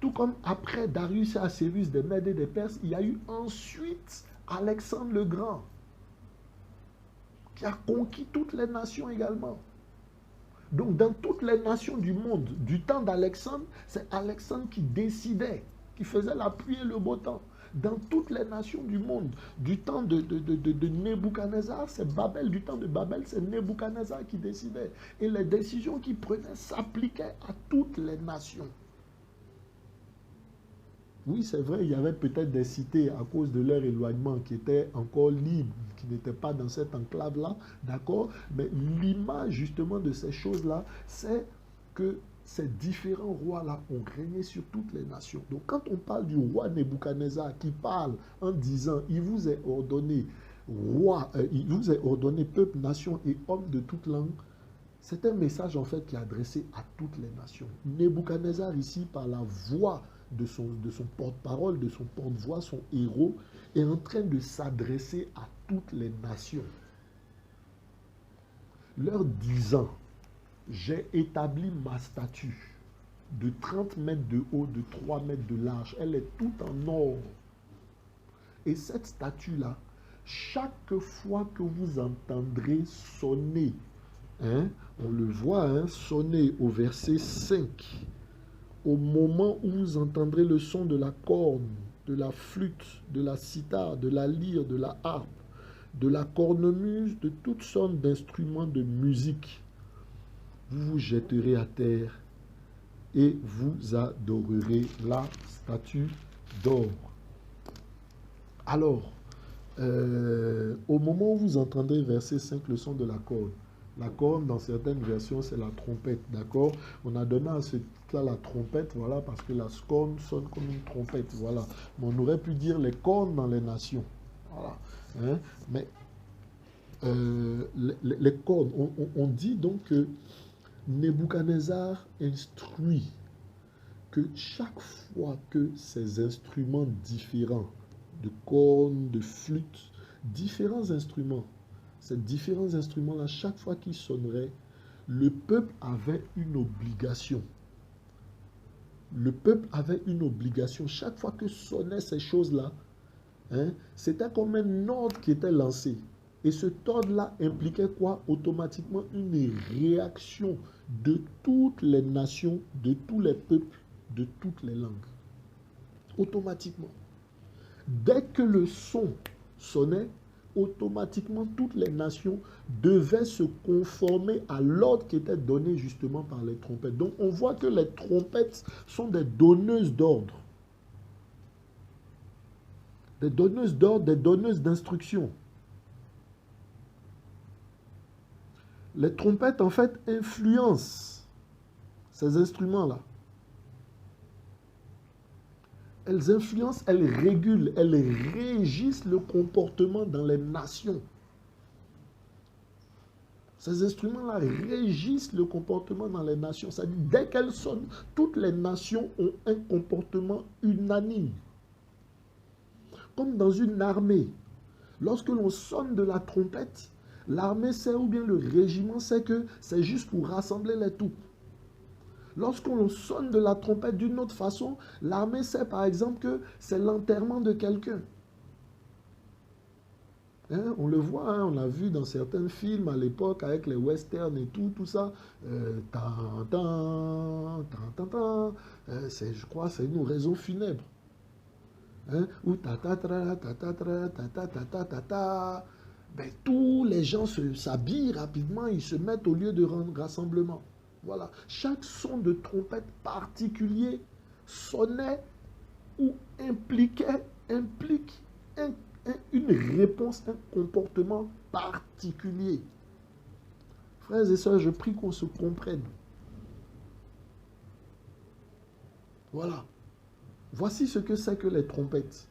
Tout comme après Darius et Assyrus des Mèdes et des Perses, il y a eu ensuite Alexandre le Grand, qui a conquis toutes les nations également. Donc dans toutes les nations du monde, du temps d'Alexandre, c'est Alexandre qui décidait, qui faisait la pluie et le beau temps. Dans toutes les nations du monde, du temps de Nebuchadnezzar, c'est Babel, du temps de Babel, c'est Nebuchadnezzar qui décidait. Et les décisions qu'il prenait s'appliquaient à toutes les nations. Oui, c'est vrai, il y avait peut-être des cités à cause de leur éloignement qui étaient encore libres, qui n'étaient pas dans cette enclave-là, d'accord? Mais l'image justement de ces choses-là, c'est que ces différents rois-là ont régné sur toutes les nations. Donc quand on parle du roi Nebuchadnezzar qui parle en disant « Il vous est ordonné, roi, il vous est ordonné peuple, nation et homme de toute langue », c'est un message en fait qui est adressé à toutes les nations. Nebuchadnezzar ici, par la voix de son porte-parole, de son porte-voix, son héros, est en train de s'adresser à toutes les nations. Leur disant, j'ai établi ma statue de 30 mètres de haut, de 3 mètres de large. Elle est toute en or. Et cette statue-là, chaque fois que vous entendrez sonner, hein, on le voit hein, sonner au verset 5, au moment où vous entendrez le son de la corne, de la flûte, de la cithare, de la lyre, de la harpe, de la cornemuse, de toutes sortes d'instruments de musique, vous vous jetterez à terre et vous adorerez la statue d'or. Alors, au moment où vous entendrez verset 5, le son de la corne, la corne, dans certaines versions, c'est la trompette, d'accord? On a donné à ce titre-là la trompette, voilà, parce que la corne sonne comme une trompette, voilà. Mais on aurait pu dire les cornes dans les nations, voilà. Hein? Mais les cornes, on dit donc que Nebuchadnezzar instruit que chaque fois que ces instruments différents, de cornes, de flûtes, différents instruments, ces différents instruments-là, chaque fois qu'ils sonneraient, le peuple avait une obligation. Le peuple avait une obligation. Chaque fois que sonnaient ces choses-là, hein, c'était comme un ordre qui était lancé. Et ce ordre-là impliquait quoi? Automatiquement une réaction de toutes les nations, de tous les peuples, de toutes les langues. Automatiquement. Dès que le son sonnait, automatiquement toutes les nations devaient se conformer à l'ordre qui était donné justement par les trompettes. Donc on voit que les trompettes sont des donneuses d'ordre. Des donneuses d'ordre, des donneuses d'instructions. Les trompettes, en fait, influencent ces instruments-là. Elles influencent, elles régulent, elles régissent le comportement dans les nations. Ces instruments-là régissent le comportement dans les nations. C'est-à-dire, dès qu'elles sonnent, toutes les nations ont un comportement unanime. Comme dans une armée. Lorsque l'on sonne de la trompette, l'armée sait, ou bien le régiment sait que c'est juste pour rassembler les troupes. Lorsqu'on sonne de la trompette d'une autre façon, l'armée sait par exemple que c'est l'enterrement de quelqu'un. Hein, on le voit, hein, on l'a vu dans certains films à l'époque avec les westerns et tout ça. Je crois que c'est une oraison funèbre. Hein, ou ben, tous les gens s'habillent rapidement, ils se mettent au lieu de rassemblement. Voilà. Chaque son de trompette particulier sonnait ou implique une réponse, un comportement particulier. Frères et sœurs, je prie qu'on se comprenne. Voilà. Voici ce que c'est que les trompettes.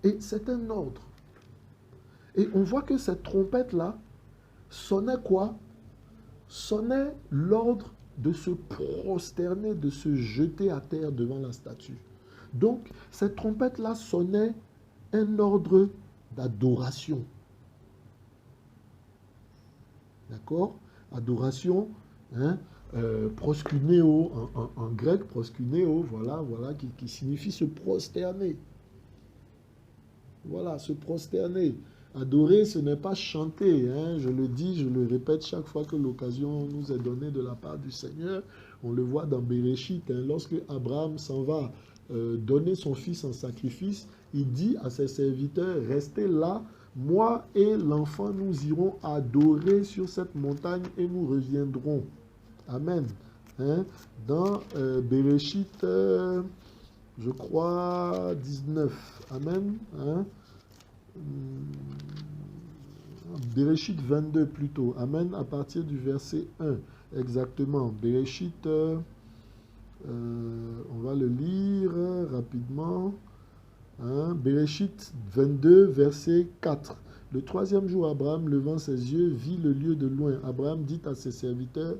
Et c'est un ordre. Et on voit que cette trompette-là sonnait quoi? Sonnait l'ordre de se prosterner, de se jeter à terre devant la statue. Donc, cette trompette-là sonnait un ordre d'adoration. D'accord? Adoration, hein? Proskuneo, en grec, proskuneo, voilà, qui signifie se prosterner. Voilà, se prosterner. Adorer, ce n'est pas chanter, hein? Je le dis, je le répète chaque fois que l'occasion nous est donnée de la part du Seigneur. On le voit dans Béréchit, hein? Lorsque Abraham s'en va donner son fils en sacrifice, il dit à ses serviteurs, restez là, moi et l'enfant, nous irons adorer sur cette montagne et nous reviendrons. Amen. Hein? Dans Béréchit, je crois, 19. Amen. Hein? Béréchit 22 plutôt. Amen. À partir du verset 1. Exactement. Béréchit, on va le lire rapidement. Hein? Béréchit 22, verset 4. Le troisième jour, Abraham, levant ses yeux, vit le lieu de loin. Abraham dit à ses serviteurs,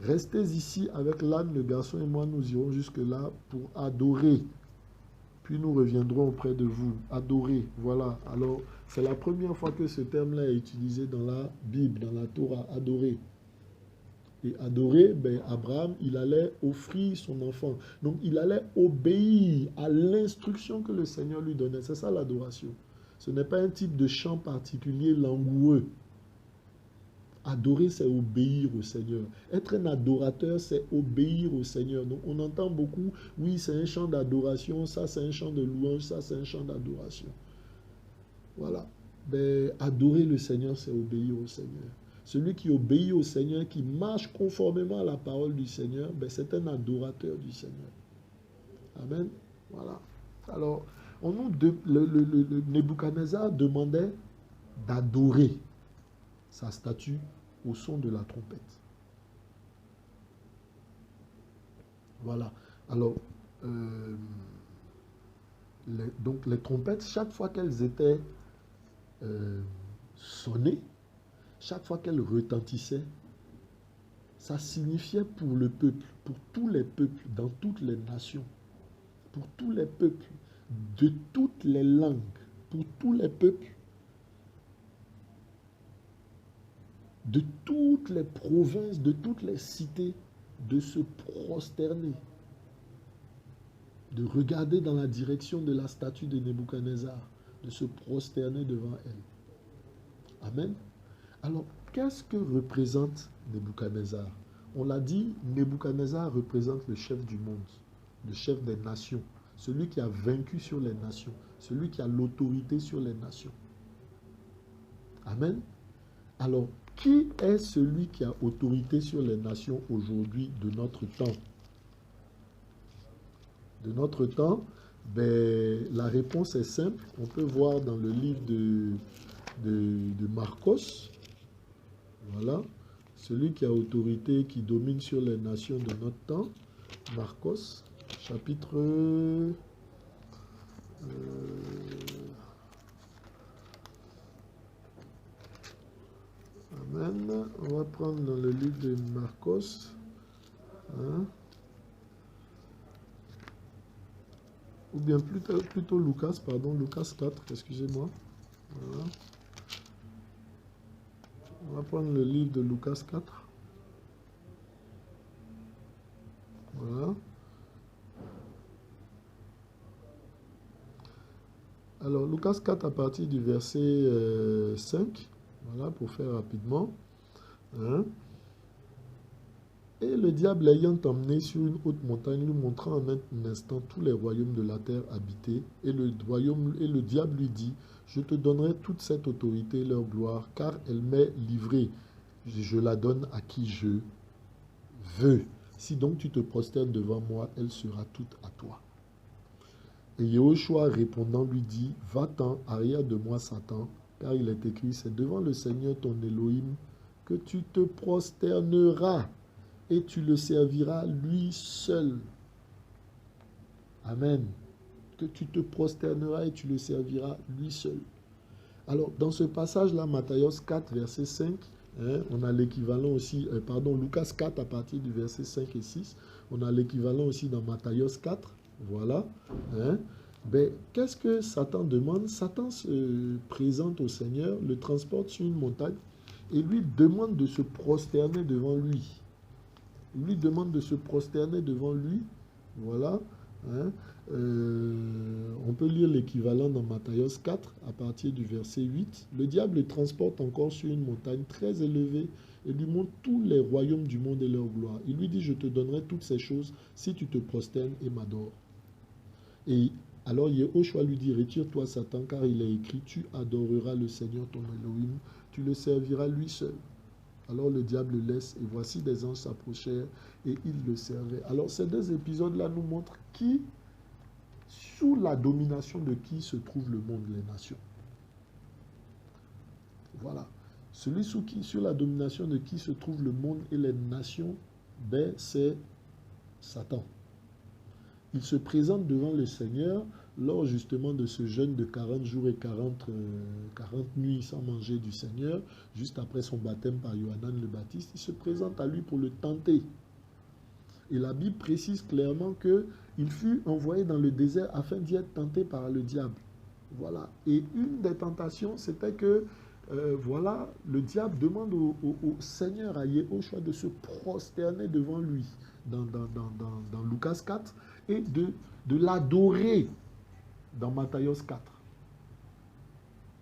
restez ici avec l'âne, le garçon et moi, nous irons jusque-là pour adorer. Puis nous reviendrons auprès de vous. Adorer, voilà. Alors, c'est la première fois que ce terme-là est utilisé dans la Bible, dans la Torah, adorer. Et adorer, ben, Abraham, il allait offrir son enfant. Donc, il allait obéir à l'instruction que le Seigneur lui donnait. C'est ça l'adoration. Ce n'est pas un type de chant particulier langoureux. Adorer, c'est obéir au Seigneur. Être un adorateur, c'est obéir au Seigneur. Donc, on entend beaucoup, oui, c'est un chant d'adoration, ça, c'est un chant de louange, ça, c'est un chant d'adoration. Voilà. Ben, adorer le Seigneur, c'est obéir au Seigneur. Celui qui obéit au Seigneur, qui marche conformément à la parole du Seigneur, ben, c'est un adorateur du Seigneur. Amen. Voilà. Alors, le Nebuchadnezzar demandait d'adorer sa statue au son de la trompette. Voilà. Alors, donc les trompettes, chaque fois qu'elles étaient sonnées, chaque fois qu'elles retentissaient, ça signifiait pour le peuple, pour tous les peuples, dans toutes les nations, pour tous les peuples, de toutes les langues, pour tous les peuples, de toutes les provinces, de toutes les cités, de se prosterner, de regarder dans la direction de la statue de Nebuchadnezzar, de se prosterner devant elle. Amen. Alors, qu'est-ce que représente Nebuchadnezzar? On l'a dit, Nebuchadnezzar représente le chef du monde, le chef des nations, celui qui a vaincu sur les nations, celui qui a l'autorité sur les nations. Amen. Alors, qui est celui qui a autorité sur les nations aujourd'hui de notre temps? De notre temps, la réponse est simple. On peut voir dans le livre de Marcos, voilà, celui qui a autorité, qui domine sur les nations de notre temps. Marcos, chapitre... Amen. On va prendre dans le livre de Marcos. Hein? Ou bien plutôt Lucas, pardon, Lucas 4, excusez-moi. Voilà. On va prendre le livre de Lucas 4. Voilà. Alors, Lucas 4 à partir du verset 5. Voilà, pour faire rapidement. Hein? Et le diable l'ayant emmené sur une haute montagne, lui montrant en un instant tous les royaumes de la terre habités. Et le diable lui dit, je te donnerai toute cette autorité et leur gloire, car elle m'est livrée. Je la donne à qui je veux. Si donc tu te prosternes devant moi, elle sera toute à toi. Et Yehoshua répondant lui dit, va-t'en, arrière de moi Satan, car il est écrit, c'est devant le Seigneur ton Elohim que tu te prosterneras et tu le serviras lui seul. Amen. Que tu te prosterneras et tu le serviras lui seul. Alors, dans ce passage-là, Matthieu 4, verset 5, hein, on a l'équivalent aussi, Lucas 4 à partir du verset 5 et 6, on a l'équivalent aussi dans Matthieu 4, voilà. Hein. Qu'est-ce que Satan demande? Satan se présente au Seigneur, le transporte sur une montagne et lui demande de se prosterner devant lui. Il lui demande de se prosterner devant lui. Voilà. Hein. On peut lire l'équivalent dans Matthieu 4 à partir du verset 8. Le diable le transporte encore sur une montagne très élevée et lui montre tous les royaumes du monde et leur gloire. Il lui dit, je te donnerai toutes ces choses si tu te prosternes et m'adores. Et alors Yehoshua lui dit, retire-toi Satan, car il est écrit, tu adoreras le Seigneur ton Elohim, tu le serviras lui seul. Alors le diable le laisse, et voici des anges s'approchèrent, et ils le servaient. Alors ces deux épisodes-là nous montrent sous la domination de qui se trouve le monde, les nations. Voilà. Celui sur la domination de qui se trouve le monde et les nations, c'est Satan. Il se présente devant le Seigneur lors justement de ce jeûne de 40 jours et 40 nuits sans manger du Seigneur, juste après son baptême par Yohanan le Baptiste. Il se présente à lui pour le tenter. Et la Bible précise clairement qu'il fut envoyé dans le désert afin d'y être tenté par le diable. Voilà. Et une des tentations, c'était que le diable demande au Seigneur, à Yehoshua, de se prosterner devant lui dans Lucas 4 et de l'adorer dans Matthieu 4.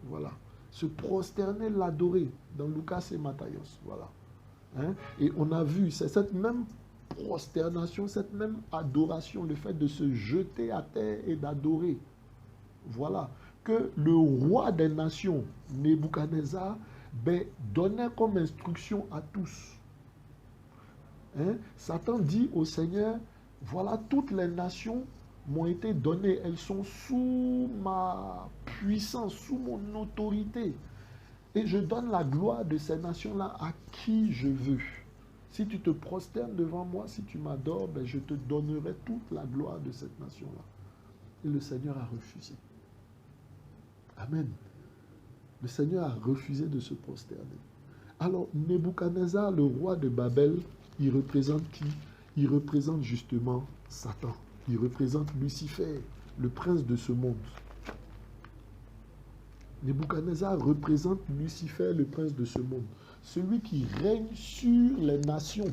Voilà. Se prosterner, l'adorer dans Lucas et Matthieu. Voilà. Hein? Et on a vu, c'est cette même prosternation, cette même adoration, le fait de se jeter à terre et d'adorer. Voilà. Que le roi des nations, Nebuchadnezzar, donnait comme instruction à tous. Hein? Satan dit au Seigneur, voilà, toutes les nations m'ont été données, elles sont sous ma puissance, sous mon autorité. Et je donne la gloire de ces nations-là à qui je veux. Si tu te prosternes devant moi, si tu m'adores, je te donnerai toute la gloire de cette nation-là. Et le Seigneur a refusé. Amen. Le Seigneur a refusé de se prosterner. Alors, Nebuchadnezzar, le roi de Babel, il représente qui? Il représente justement Satan. Il représente Lucifer, le prince de ce monde. Nebuchadnezzar représente Lucifer, le prince de ce monde. Celui qui règne sur les nations.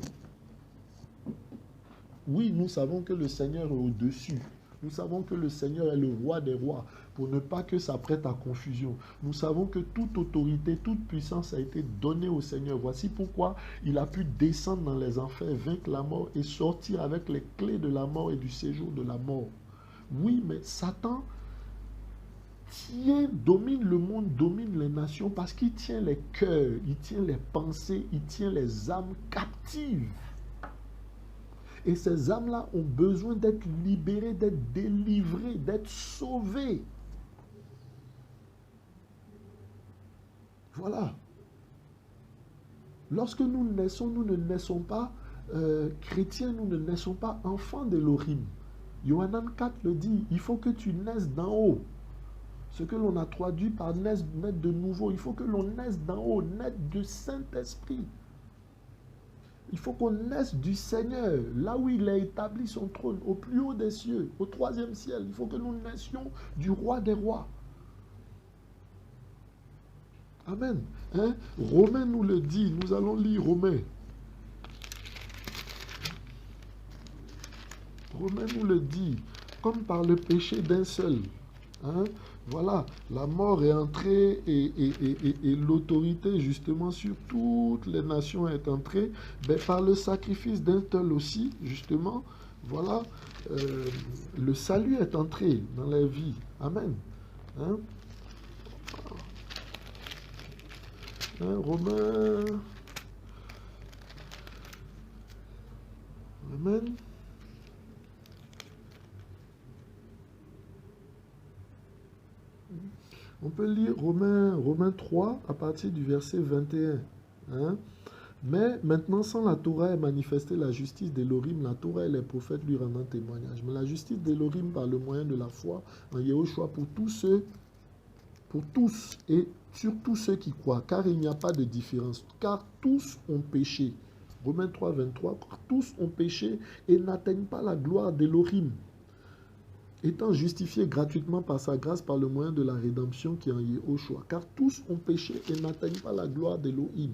Oui, nous savons que le Seigneur est au-dessus. Nous savons que le Seigneur est le roi des rois, pour ne pas que ça prête à confusion. Nous savons que toute autorité, toute puissance a été donnée au Seigneur. Voici pourquoi il a pu descendre dans les enfers, vaincre la mort et sortir avec les clés de la mort et du séjour de la mort. Oui, mais Satan domine le monde, domine les nations, parce qu'il tient les cœurs, il tient les pensées, il tient les âmes captives. Et ces âmes-là ont besoin d'être libérées, d'être délivrées, d'être sauvées. Voilà. Lorsque nous naissons, nous ne naissons pas chrétiens, nous ne naissons pas enfants d'Élohim. Yohanan 4 le dit, il faut que tu naisses d'en haut. Ce que l'on a traduit par naître de nouveau, il faut que l'on naisse d'en haut, naître du Saint-Esprit. Il faut qu'on naisse du Seigneur, là où il a établi son trône, au plus haut des cieux, au 3e ciel. Il faut que nous naissions du roi des rois. Amen. Hein? Romains nous le dit, nous allons lire Romains. Romains nous le dit, comme par le péché d'un seul. Hein? Voilà, la mort est entrée et l'autorité justement sur toutes les nations est entrée, mais par le sacrifice d'un seul aussi, justement, voilà, le salut est entré dans la vie. Amen. Hein? Hein, Romains. Amen. On peut lire Romains 3 à partir du verset 21. Hein? Mais maintenant, sans la Torah est manifestée la justice d'Élohim, la Torah et les prophètes lui rendant témoignage. Mais la justice d'Élohim par le moyen de la foi en Yahushua pour tous et surtout ceux qui croient, car il n'y a pas de différence, car tous ont péché. Romains 3, 23, car tous ont péché et n'atteignent pas la gloire d'Élohim, étant justifiés gratuitement par sa grâce par le moyen de la rédemption qui est en Yahushua. Car tous ont péché et n'atteignent pas la gloire d'Élohim.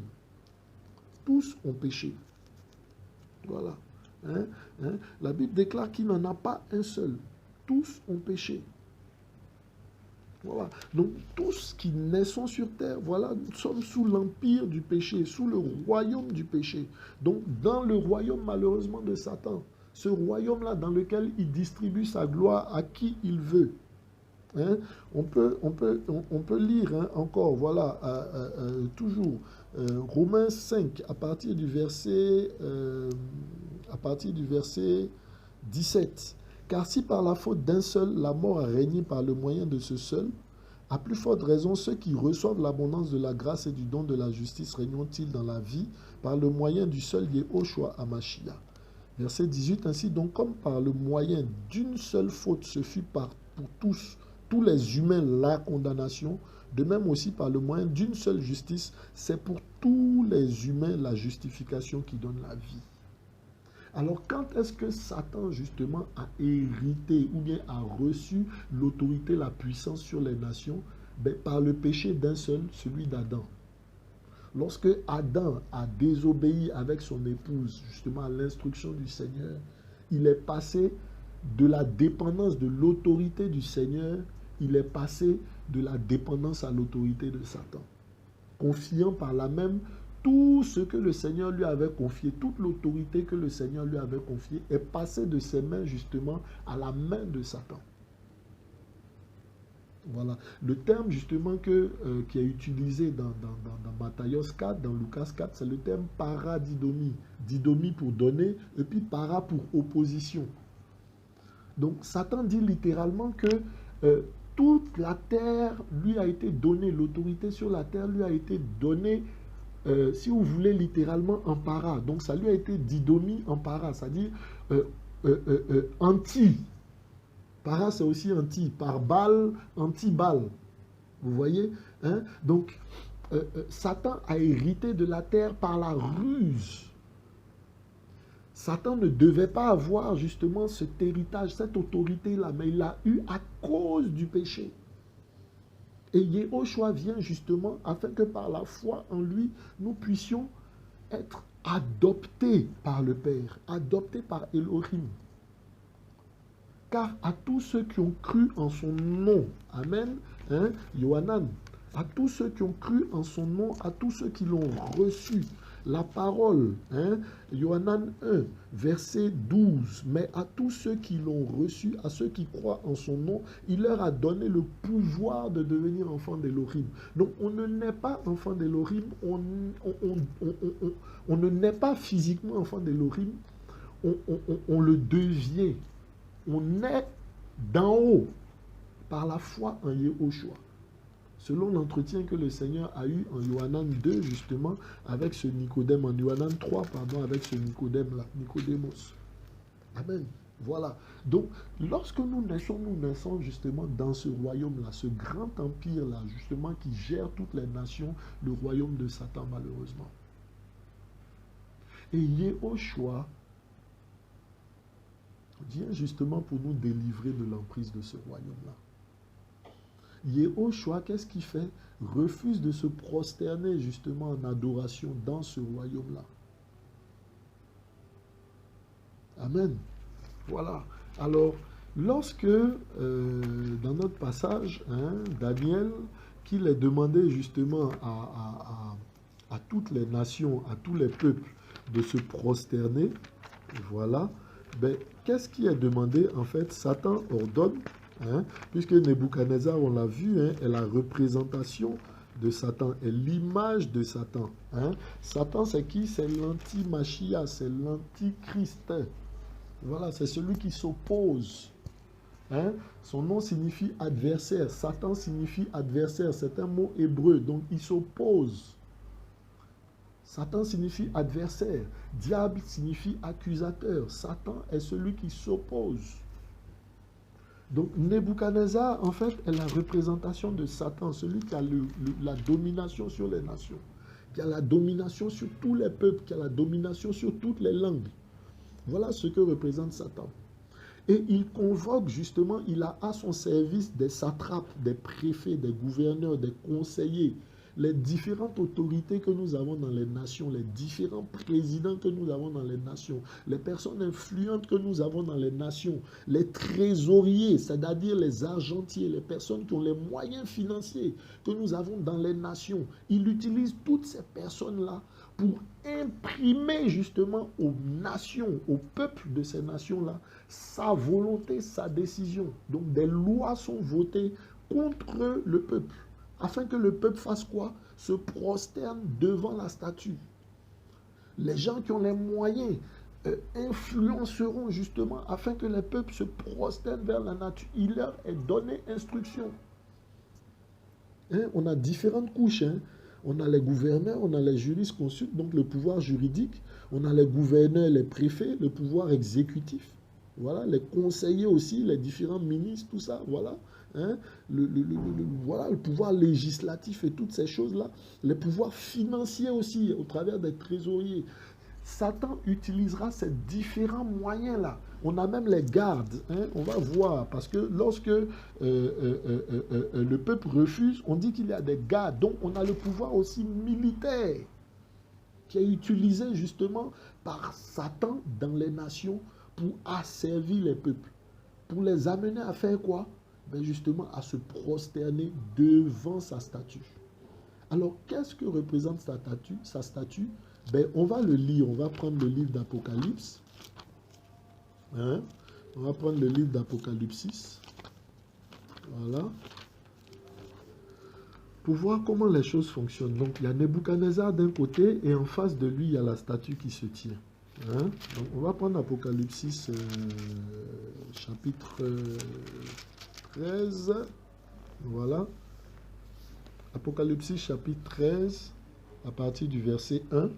Tous ont péché. Voilà. Hein? La Bible déclare qu'il n'en a pas un seul. Tous ont péché. Voilà. Donc, tous qui naissons sur terre, voilà, nous sommes sous l'empire du péché, sous le royaume du péché. Donc, dans le royaume, malheureusement, de Satan. Ce royaume-là dans lequel il distribue sa gloire à qui il veut. Hein? On peut lire hein, encore, voilà, toujours, Romains 5, à partir du verset 17. Car si par la faute d'un seul, la mort a régné par le moyen de ce seul, à plus forte raison, ceux qui reçoivent l'abondance de la grâce et du don de la justice régneront-ils dans la vie par le moyen du seul Yehoshua Hamashiach. Verset 18, ainsi donc, comme par le moyen d'une seule faute ce fut pour tous les humains la condamnation, de même aussi par le moyen d'une seule justice, c'est pour tous les humains la justification qui donne la vie. Alors quand est-ce que Satan justement a hérité ou bien a reçu l'autorité, la puissance sur les nations? Par le péché d'un seul, celui d'Adam. Lorsque Adam a désobéi avec son épouse, justement à l'instruction du Seigneur, il est passé de la dépendance de l'autorité du Seigneur, il est passé de la dépendance à l'autorité de Satan. Confiant par là même tout ce que le Seigneur lui avait confié, toute l'autorité que le Seigneur lui avait confiée est passée de ses mains justement à la main de Satan. Voilà. Le terme justement qui est utilisé dans Matthieu 4, dans Lucas 4, c'est le terme paradidomie. Didomie pour donner et puis para pour opposition. Donc Satan dit littéralement que toute la terre lui a été donnée, l'autorité sur la terre lui a été donnée, si vous voulez littéralement en para. Donc ça lui a été didomie en para, c'est-à-dire anti. Para, c'est aussi anti. Par balle, anti-balle. Vous voyez hein? Donc, Satan a hérité de la terre par la ruse. Satan ne devait pas avoir justement cet héritage, cette autorité-là, mais il l'a eu à cause du péché. Et Yehoshua vient justement afin que par la foi en lui, nous puissions être adoptés par le Père, adoptés par Elohim. Car à tous ceux qui ont cru en son nom, Amen, hein, Yohanan, à tous ceux qui ont cru en son nom, à tous ceux qui l'ont reçu, la parole, hein, Yohanan 1, verset 12, mais à tous ceux qui l'ont reçu, à ceux qui croient en son nom, il leur a donné le pouvoir de devenir enfants d'Elohim. Donc on ne naît pas enfant d'Elohim, on ne naît pas physiquement enfant d'Elohim, on le devient. On naît d'en haut par la foi en Yehoshua. Selon l'entretien que le Seigneur a eu en Yohanan 2, justement, avec ce Nicodème, en Yohanan 3, pardon, avec ce Nicodème-là, Nicodémos. Amen. Voilà. Donc, lorsque nous naissons justement dans ce royaume-là, ce grand empire-là, justement, qui gère toutes les nations, le royaume de Satan, malheureusement. Et Yehoshua vient justement pour nous délivrer de l'emprise de ce royaume-là. Yehoshua, qu'est-ce qu'il fait? Refuse de se prosterner justement en adoration dans ce royaume-là. Amen. Voilà. Alors, lorsque, dans notre passage, hein, Daniel, qu'il est demandé justement à toutes les nations, à tous les peuples de se prosterner, voilà, ben, qu'est-ce qui est demandé? En fait, Satan ordonne, hein, puisque Nebuchadnezzar, on l'a vu, hein, est la représentation de Satan, est l'image de Satan. Hein. Satan, c'est qui? C'est l'anti-Machia, c'est l'antichrist. Voilà, c'est celui qui s'oppose. Hein. Son nom signifie adversaire. Satan signifie adversaire. C'est un mot hébreu, donc il s'oppose. Satan signifie adversaire. Diable signifie accusateur. Satan est celui qui s'oppose. Donc Nebuchadnezzar, en fait, est la représentation de Satan, celui qui a la domination sur les nations, qui a la domination sur tous les peuples, qui a la domination sur toutes les langues. Voilà ce que représente Satan. Et il convoque justement, il a à son service des satrapes, des préfets, des gouverneurs, des conseillers, les différentes autorités que nous avons dans les nations, les différents présidents que nous avons dans les nations, les personnes influentes que nous avons dans les nations, les trésoriers, c'est-à-dire les argentiers, les personnes qui ont les moyens financiers que nous avons dans les nations. Il utilise toutes ces personnes-là pour imprimer justement aux nations, au peuple de ces nations-là, sa volonté, sa décision. Donc des lois sont votées contre le peuple, afin que le peuple fasse quoi? Se prosterne devant la statue. Les gens qui ont les moyens influenceront justement afin que les peuples se prosternent vers la nature. Il leur est donné instruction. Hein? On a différentes couches. Hein? On a les gouverneurs, on a les jurisconsultes, donc le pouvoir juridique. On a les gouverneurs, les préfets, le pouvoir exécutif. Voilà, les conseillers aussi, les différents ministres, tout ça, voilà. Hein, voilà, le pouvoir législatif et toutes ces choses-là. Les pouvoirs financiers aussi, au travers des trésoriers. Satan utilisera ces différents moyens-là. On a même les gardes, hein, on va voir, parce que lorsque le peuple refuse, on dit qu'il y a des gardes. Donc on a le pouvoir aussi militaire qui est utilisé justement par Satan dans les nations pour asservir les peuples, pour les amener à faire quoi? Ben justement à se prosterner devant sa statue. Alors qu'est-ce que représente sa statue? Ben, on va le lire, on va prendre le livre d'Apocalypse. Hein? On va prendre le livre d'Apocalypse. Voilà. Pour voir comment les choses fonctionnent. Donc il y a Nebuchadnezzar d'un côté et en face de lui il y a la statue qui se tient. Hein? Donc on va prendre Apocalypse chapitre 13. Voilà. Apocalypse chapitre 13 à partir du verset 1.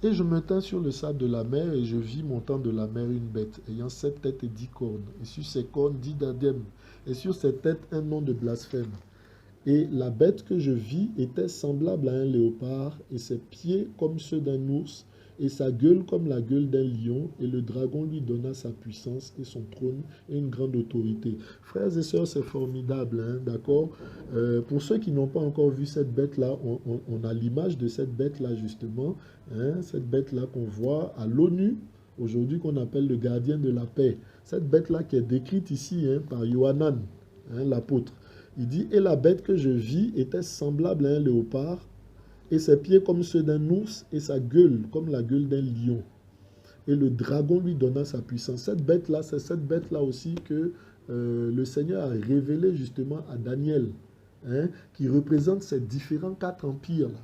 Et je me tins sur le sable de la mer, et je vis montant de la mer une bête, ayant 7 têtes et 10 cornes, et sur ses cornes 10 diadèmes, et sur ses têtes un nom de blasphème. Et la bête que je vis était semblable à un léopard, et ses pieds comme ceux d'un ours, et sa gueule comme la gueule d'un lion, et le dragon lui donna sa puissance et son trône et une grande autorité. Frères et sœurs, c'est formidable, hein, d'accord? Pour ceux qui n'ont pas encore vu cette bête-là, on a l'image de cette bête-là, justement, hein, cette bête-là qu'on voit à l'ONU, aujourd'hui qu'on appelle le gardien de la paix. Cette bête-là qui est décrite ici, hein, par Yohanan, hein, l'apôtre. Il dit, et la bête que je vis était semblable à un léopard, et ses pieds comme ceux d'un ours, et sa gueule comme la gueule d'un lion. Et le dragon lui donna sa puissance. Cette bête-là, c'est cette bête-là aussi que le Seigneur a révélé justement à Daniel, hein, qui représente ces différents 4 empires, là.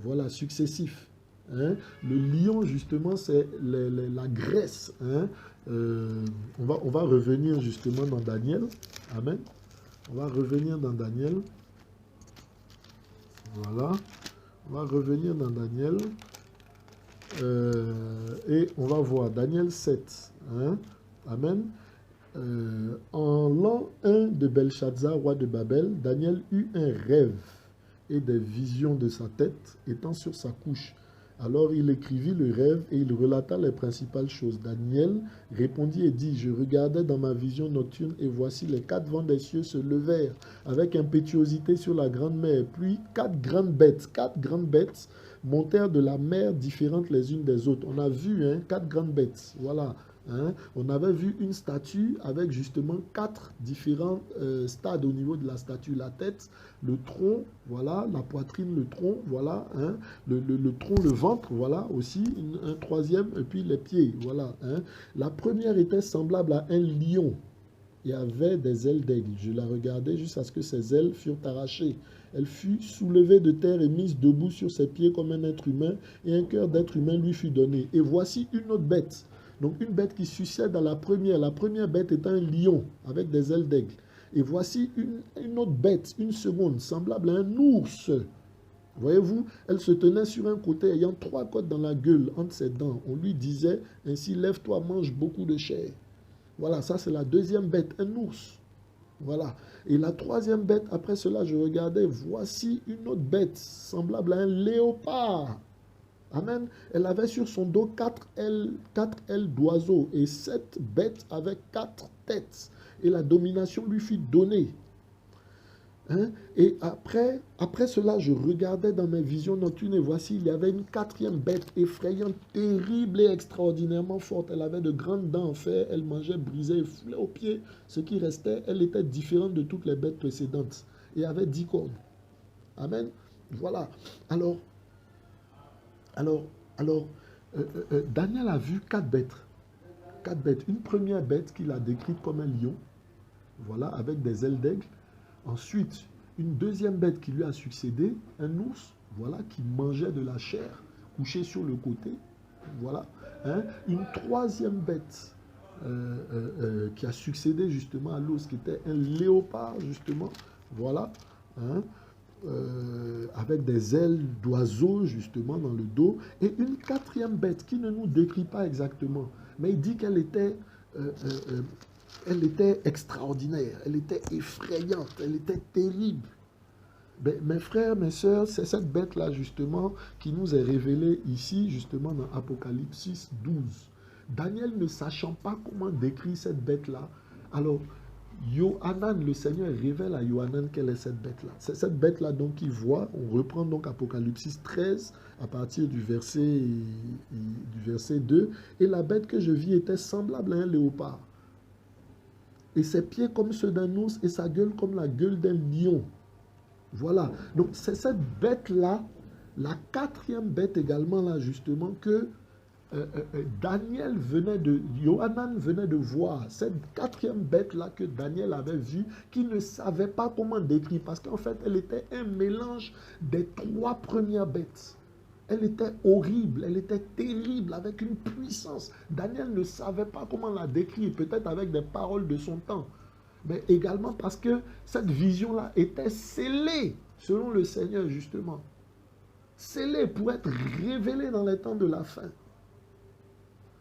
Voilà, successifs. Hein. Le lion, justement, c'est la Grèce. Hein. On va revenir justement dans Daniel. Amen. On va revenir dans Daniel. Voilà. On va revenir dans Daniel. Et on va voir Daniel 7. Hein. Amen. En l'an 1 de Belshazzar, roi de Babel, Daniel eut un rêve et des visions de sa tête étant sur sa couche. Alors il écrivit le rêve et il relata les principales choses. Daniel répondit et dit, je regardais dans ma vision nocturne et voici les 4 vents des cieux se levèrent avec impétuosité sur la grande mer. Puis 4 grandes bêtes montèrent de la mer différentes les unes des autres. On a vu, hein, 4 grandes bêtes, voilà. Hein. On avait vu une statue avec justement 4 différents stades au niveau de la statue. La tête, le tronc, voilà, la poitrine, le tronc, voilà, hein, le tronc, le ventre, voilà, aussi, un troisième, et puis les pieds, voilà. Hein. La première était semblable à un lion et avait des ailes d'aigle. Je la regardais jusqu'à ce que ses ailes furent arrachées. Elle fut soulevée de terre et mise debout sur ses pieds comme un être humain, et un cœur d'être humain lui fut donné. Et voici une autre bête. Donc une bête qui succède à la première bête étant un lion avec des ailes d'aigle. Et voici une autre bête, une seconde, semblable à un ours. Voyez-vous, elle se tenait sur un côté ayant 3 côtes dans la gueule entre ses dents. On lui disait, ainsi lève-toi, mange beaucoup de chair. Voilà, ça c'est la deuxième bête, un ours. Voilà. Et la troisième bête, après cela, je regardais, voici une autre bête, semblable à un léopard. Amen. Elle avait sur son dos 4 ailes d'oiseau et 7 bêtes avec 4 têtes. Et la domination lui fut donnée. Hein? Et après cela, je regardais dans mes visions nocturnes et voici, il y avait une 4e bête effrayante, terrible et extraordinairement forte. Elle avait de grandes dents en fer, elle mangeait, brisait et foulait aux pieds. Ce qui restait, elle était différente de toutes les bêtes précédentes et avait 10 cornes. Amen. Voilà. Alors, Daniel a vu 4 bêtes. 4 bêtes. Une première bête qu'il a décrite comme un lion, voilà, avec des ailes d'aigle. Ensuite, une deuxième bête qui lui a succédé, un ours, voilà, qui mangeait de la chair, couché sur le côté, voilà. Hein. Une troisième bête qui a succédé justement à l'ours, qui était un léopard, justement, voilà. Hein. Avec des ailes d'oiseau justement dans le dos, et une 4e bête qui ne nous décrit pas exactement, mais il dit qu'elle était extraordinaire, elle était effrayante, elle était terrible. Mais, mes frères, mes sœurs, c'est cette bête-là justement qui nous est révélée ici justement dans Apocalypse 12. Daniel ne sachant pas comment décrire cette bête-là, alors Yohanan, le Seigneur révèle à Yohanan quelle est cette bête-là. C'est cette bête-là donc qu'il voit. On reprend donc Apocalypse 13 à partir du verset 2. Et la bête que je vis était semblable à un léopard. Et ses pieds comme ceux d'un ours et sa gueule comme la gueule d'un lion. Voilà. Donc c'est cette bête-là, la 4e bête également là justement que Yohanan venait de voir, cette 4e bête-là que Daniel avait vue, qui ne savait pas comment décrire, parce qu'en fait, elle était un mélange des 3 premières bêtes. Elle était horrible, elle était terrible, avec une puissance. Daniel ne savait pas comment la décrire, peut-être avec des paroles de son temps, mais également parce que cette vision-là était scellée, selon le Seigneur justement. Scellée pour être révélée dans les temps de la fin.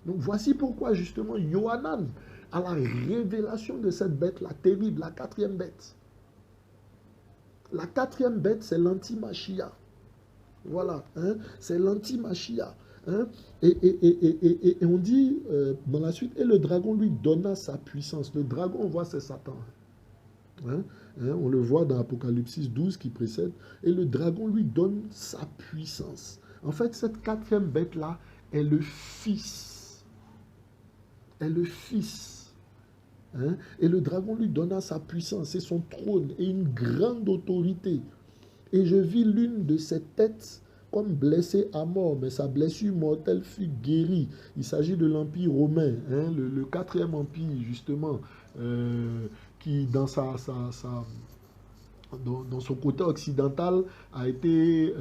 Donc voici pourquoi justement Yohanan a la révélation de cette bête-là terrible, la 4e bête. La 4e bête, c'est l'anti-Machia. Voilà, hein, c'est l'anti-Machia. Hein? Et on dit dans la suite, et le dragon lui donna sa puissance. Le dragon, on voit, c'est Satan. Hein? Hein? On le voit dans Apocalypse 12 qui précède. Et le dragon lui donne sa puissance. En fait, cette quatrième bête-là est le Fils. Est le Fils. Hein? Et le dragon lui donna sa puissance et son trône et une grande autorité. Et je vis l'une de ses têtes comme blessée à mort, mais sa blessure mortelle fut guérie. Il s'agit de l'Empire romain, hein, le quatrième empire, justement, qui, dans dans son côté occidental, a été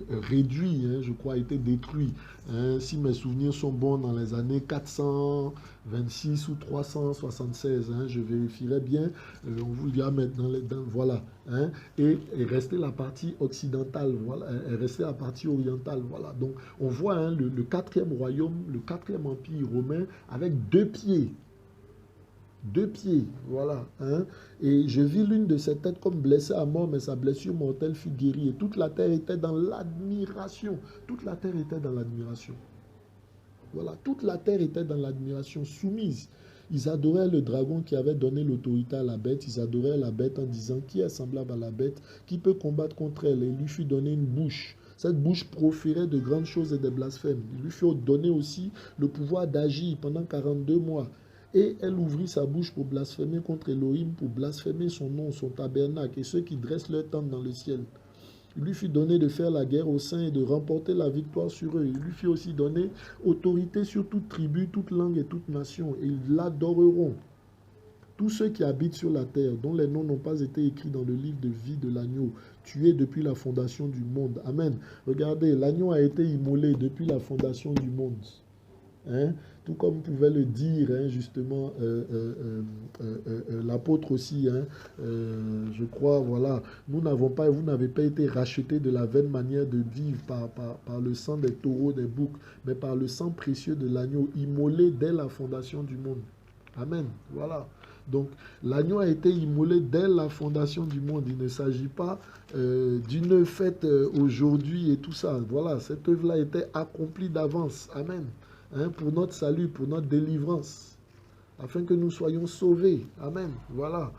réduit, hein, je crois, a été détruit. Hein, si mes souvenirs sont bons, dans les années 426 ou 376, hein, je vérifierai bien, on vous le dira maintenant, voilà. Hein, et est restée la partie occidentale, voilà, est restée la partie orientale, voilà. Donc, on voit hein, le quatrième royaume, le quatrième empire romain, avec deux pieds. Deux pieds, voilà. Hein? Et je vis l'une de ses têtes comme blessée à mort, mais sa blessure mortelle fut guérie. Et toute la terre était dans l'admiration. Toute la terre était dans l'admiration. Voilà, toute la terre était dans l'admiration, soumise. Ils adoraient le dragon qui avait donné l'autorité à la bête. Ils adoraient la bête en disant, qui est semblable à la bête, qui peut combattre contre elle? Et il lui fut donné une bouche. Cette bouche proférait de grandes choses et des blasphèmes. Il lui fut donné aussi le pouvoir d'agir pendant 42 mois. Et elle ouvrit sa bouche pour blasphémer contre Elohim, pour blasphémer son nom, son tabernacle et ceux qui dressent leur tente dans le ciel. Il lui fut donné de faire la guerre aux saints et de remporter la victoire sur eux. Il lui fut aussi donné autorité sur toute tribu, toute langue et toute nation. Et ils l'adoreront. Tous ceux qui habitent sur la terre, dont les noms n'ont pas été écrits dans le livre de vie de l'agneau, tué depuis la fondation du monde. Amen. Regardez, l'agneau a été immolé depuis la fondation du monde. Hein? Tout comme pouvait le dire hein, justement l'apôtre aussi, hein, je crois, voilà, vous n'avez pas été rachetés de la vaine manière de vivre par le sang des taureaux, des boucs, mais par le sang précieux de l'agneau immolé dès la fondation du monde. Amen, voilà. Donc, l'agneau a été immolé dès la fondation du monde. Il ne s'agit pas d'une fête aujourd'hui et tout ça. Voilà, cette œuvre-là était accomplie d'avance. Amen. Hein, pour notre salut, pour notre délivrance, afin que nous soyons sauvés. Amen. Voilà.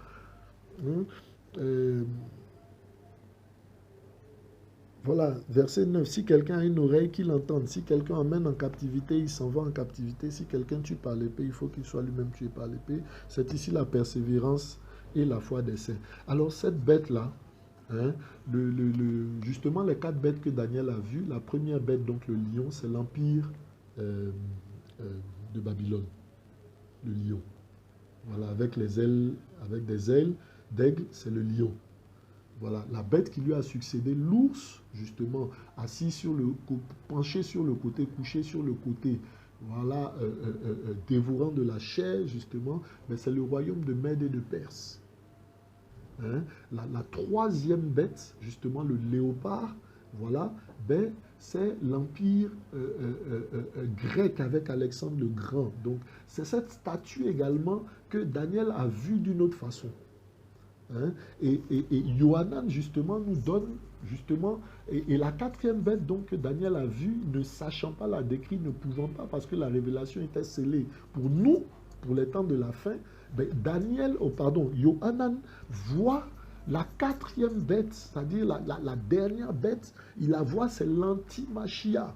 Voilà, verset 9. Si quelqu'un a une oreille, qu'il entende. Si quelqu'un emmène en captivité, il s'en va en captivité. Si quelqu'un tue par l'épée, il faut qu'il soit lui-même tué par l'épée. C'est ici la persévérance et la foi des saints. Alors, cette bête-là, hein, justement, les 4 bêtes que Daniel a vues, la première bête, donc le lion, c'est l'empire de Babylone, le lion. Voilà, avec les ailes, avec des ailes d'aigle, c'est le lion. Voilà, la bête qui lui a succédé, l'ours, justement, assis sur le penché sur le côté, couché sur le côté, voilà, dévorant de la chair, justement, mais c'est le royaume de Mède et de Perse. Hein? La troisième bête, justement, le léopard, voilà, ben, c'est l'empire grec avec Alexandre le Grand. Donc, c'est cette statue également que Daniel a vue d'une autre façon. Hein? Et Yohanan, justement, nous donne, justement, et la quatrième bête donc, que Daniel a vue, ne sachant pas la décrire, ne pouvant pas, parce que la révélation était scellée. Pour nous, pour les temps de la fin, ben, Yohanan voit la quatrième bête, c'est-à-dire la dernière bête, il la voit, c'est l'antimachia,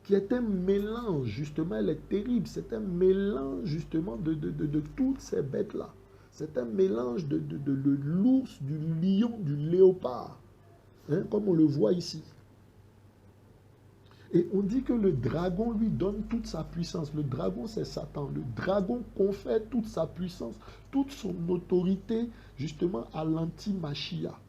qui est un mélange, justement, elle est terrible, c'est un mélange, justement, de toutes ces bêtes-là. C'est un mélange de l'ours, du lion, du léopard, hein, comme on le voit ici. Et on dit que le dragon lui donne toute sa puissance. Le dragon, c'est Satan. Le dragon confère toute sa puissance, toute son autorité, justement, à l'anti-machia.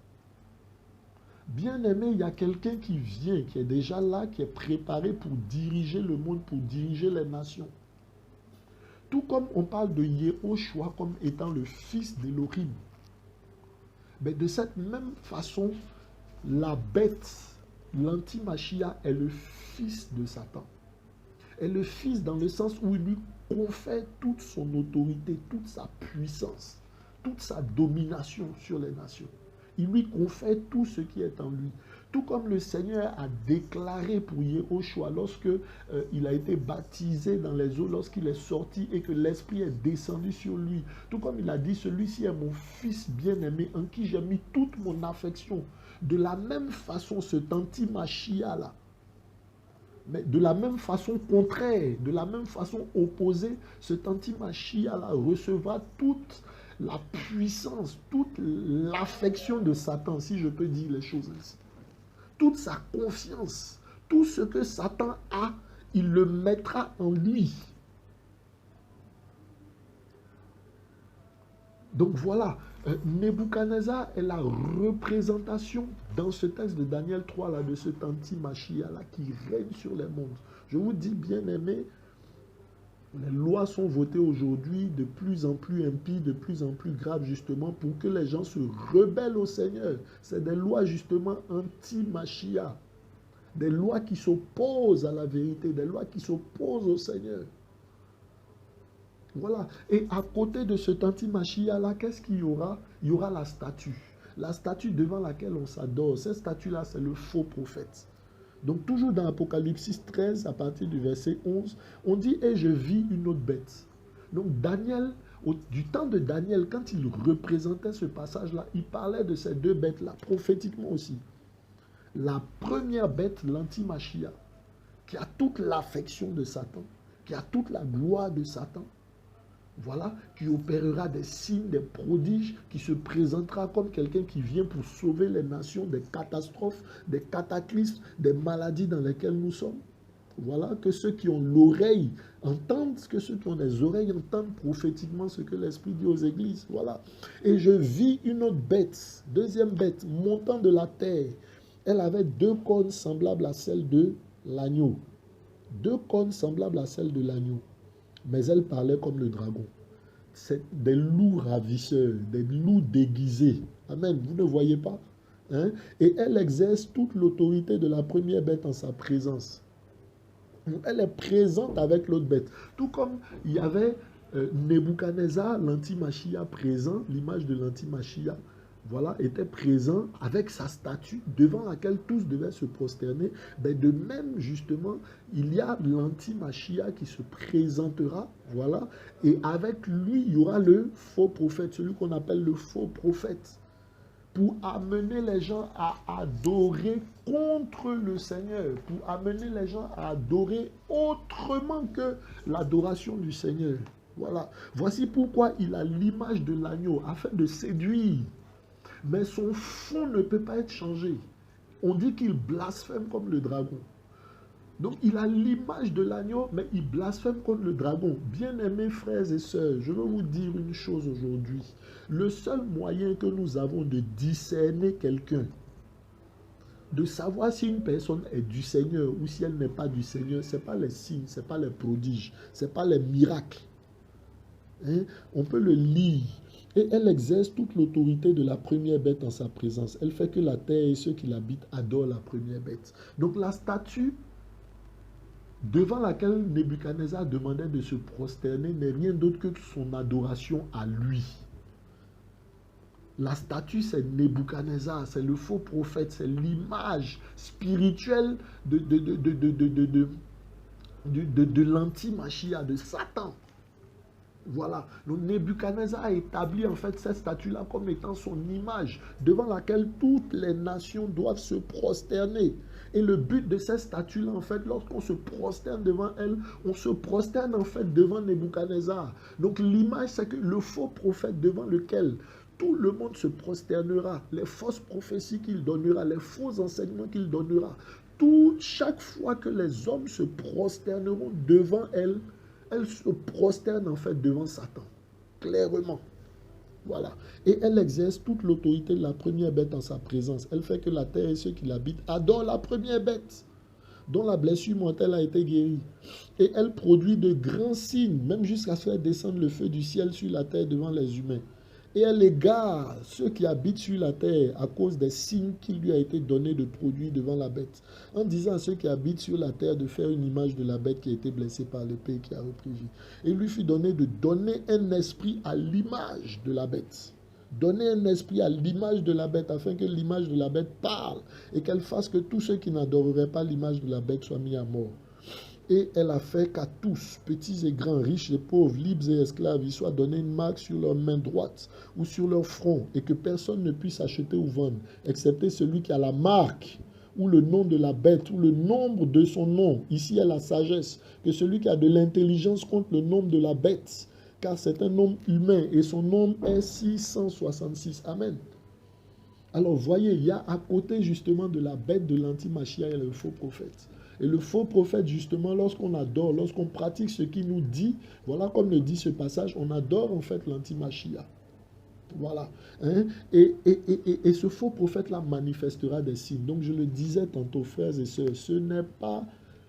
Bien aimé, il y a quelqu'un qui vient, qui est déjà là, qui est préparé pour diriger le monde, pour diriger les nations. Tout comme on parle de Yehoshua comme étant le fils d'Elohim. Mais de cette même façon, la bête, l'anti-machia, est le fils de Satan. Est le fils dans le sens où il lui confère toute son autorité, toute sa puissance, toute sa domination sur les nations. Il lui confère tout ce qui est en lui. Tout comme le Seigneur a déclaré pour Yehoshua lorsque il a été baptisé dans les eaux, lorsqu'il est sorti et que l'Esprit est descendu sur lui. Tout comme il a dit, celui-ci est mon fils bien-aimé en qui j'ai mis toute mon affection. De la même façon, cet anti-machia-là, mais de la même façon contraire, de la même façon opposée, cet anti-machia-là recevra toute la puissance, toute l'affection de Satan, si je peux dire les choses ainsi. Toute sa confiance, tout ce que Satan a, il le mettra en lui. Donc voilà, Nebuchadnezzar est la représentation dans ce texte de Daniel 3 là, de cet anti-machia là qui règne sur les mondes. Je vous dis, bien aimé, les lois sont votées aujourd'hui de plus en plus impies, de plus en plus graves justement pour que les gens se rebellent au Seigneur. C'est des lois justement anti-machia, des lois qui s'opposent à la vérité, des lois qui s'opposent au Seigneur. Voilà. Et à côté de cet anti-machia-là, qu'est-ce qu'il y aura? Il y aura la statue. La statue devant laquelle on s'adore. Cette statue-là, c'est le faux prophète. Donc toujours dans Apocalypse 13, à partir du verset 11, on dit « Et je vis une autre bête ». Donc Daniel, du temps de Daniel, quand il représentait ce passage-là, il parlait de ces deux bêtes-là, prophétiquement aussi. La première bête, l'anti-machia, qui a toute l'affection de Satan, qui a toute la gloire de Satan, voilà, qui opérera des signes, des prodiges, qui se présentera comme quelqu'un qui vient pour sauver les nations des catastrophes, des cataclysmes, des maladies dans lesquelles nous sommes. Voilà, que ceux qui ont l'oreille entendent, que ceux qui ont les oreilles entendent prophétiquement ce que l'Esprit dit aux églises. Voilà. Et je vis une autre bête, deuxième bête, montant de la terre. Elle avait deux cornes semblables à celles de l'agneau. Deux cornes semblables à celles de l'agneau. Mais elle parlait comme le dragon. C'est des loups ravisseurs, des loups déguisés. Amen. Vous ne voyez pas? Hein? Et elle exerce toute l'autorité de la première bête en sa présence. Elle est présente avec l'autre bête. Tout comme il y avait Nebuchadnezzar, l'anti-machia présent, l'image de l'anti-machia, voilà, était présent avec sa statue devant laquelle tous devaient se prosterner. Ben de même, justement, il y a l'anti-machia qui se présentera, voilà, et avec lui, il y aura le faux prophète, celui qu'on appelle le faux prophète, pour amener les gens à adorer contre le Seigneur, pour amener les gens à adorer autrement que l'adoration du Seigneur. Voilà. Voici pourquoi il a l'image de l'agneau, afin de séduire. Mais son fond ne peut pas être changé. On dit qu'il blasphème comme le dragon. Donc il a l'image de l'agneau, mais il blasphème comme le dragon. Bien-aimés frères et sœurs, je veux vous dire une chose aujourd'hui. Le seul moyen que nous avons de discerner quelqu'un, de savoir si une personne est du Seigneur ou si elle n'est pas du Seigneur, ce n'est pas les signes, ce n'est pas les prodiges, ce n'est pas les miracles. Hein? On peut le lire. Et elle exerce toute l'autorité de la première bête en sa présence. Elle fait que la terre et ceux qui l'habitent adorent la première bête. Donc la statue devant laquelle Nebuchadnezzar demandait de se prosterner n'est rien d'autre que son adoration à lui. La statue, c'est Nebuchadnezzar, c'est le faux prophète, c'est l'image spirituelle de l'anti-machia, de Satan. Voilà. Donc Nebuchadnezzar a établi en fait cette statue-là comme étant son image, devant laquelle toutes les nations doivent se prosterner. Et le but de cette statue-là, en fait, lorsqu'on se prosterne devant elle, on se prosterne en fait devant Nebuchadnezzar. Donc l'image, c'est que le faux prophète devant lequel tout le monde se prosternera, les fausses prophéties qu'il donnera, les faux enseignements qu'il donnera, chaque fois que les hommes se prosterneront devant elle, elle se prosterne en fait devant Satan, clairement. Voilà. Et elle exerce toute l'autorité de la première bête en sa présence. Elle fait que la terre et ceux qui l'habitent adorent la première bête, dont la blessure mortelle a été guérie. Et elle produit de grands signes, même jusqu'à faire descendre le feu du ciel sur la terre devant les humains. Et elle égare ceux qui habitent sur la terre à cause des signes qu'il lui a été donné de produire devant la bête, en disant à ceux qui habitent sur la terre de faire une image de la bête qui a été blessée par l'épée et qui a repris vie. Et il lui fut donné de donner un esprit à l'image de la bête. Donner un esprit à l'image de la bête, afin que l'image de la bête parle et qu'elle fasse que tous ceux qui n'adoreraient pas l'image de la bête soient mis à mort. Et elle a fait qu'à tous, petits et grands, riches et pauvres, libres et esclaves, il soit donné une marque sur leur main droite ou sur leur front, et que personne ne puisse acheter ou vendre, excepté celui qui a la marque ou le nom de la bête, ou le nombre de son nom. Ici est la sagesse, que celui qui a de l'intelligence compte le nombre de la bête, car c'est un nombre humain, et son nombre est 666. Amen. Alors voyez, il y a à côté justement de la bête de l'anti-machia et le faux prophète. Et le faux prophète, justement, lorsqu'on adore, lorsqu'on pratique ce qu'il nous dit, voilà comme le dit ce passage, on adore en fait l'anti-machia. Voilà. Hein? Et ce faux prophète-là manifestera des signes. Donc je le disais tantôt, frères et sœurs, ce n'est pas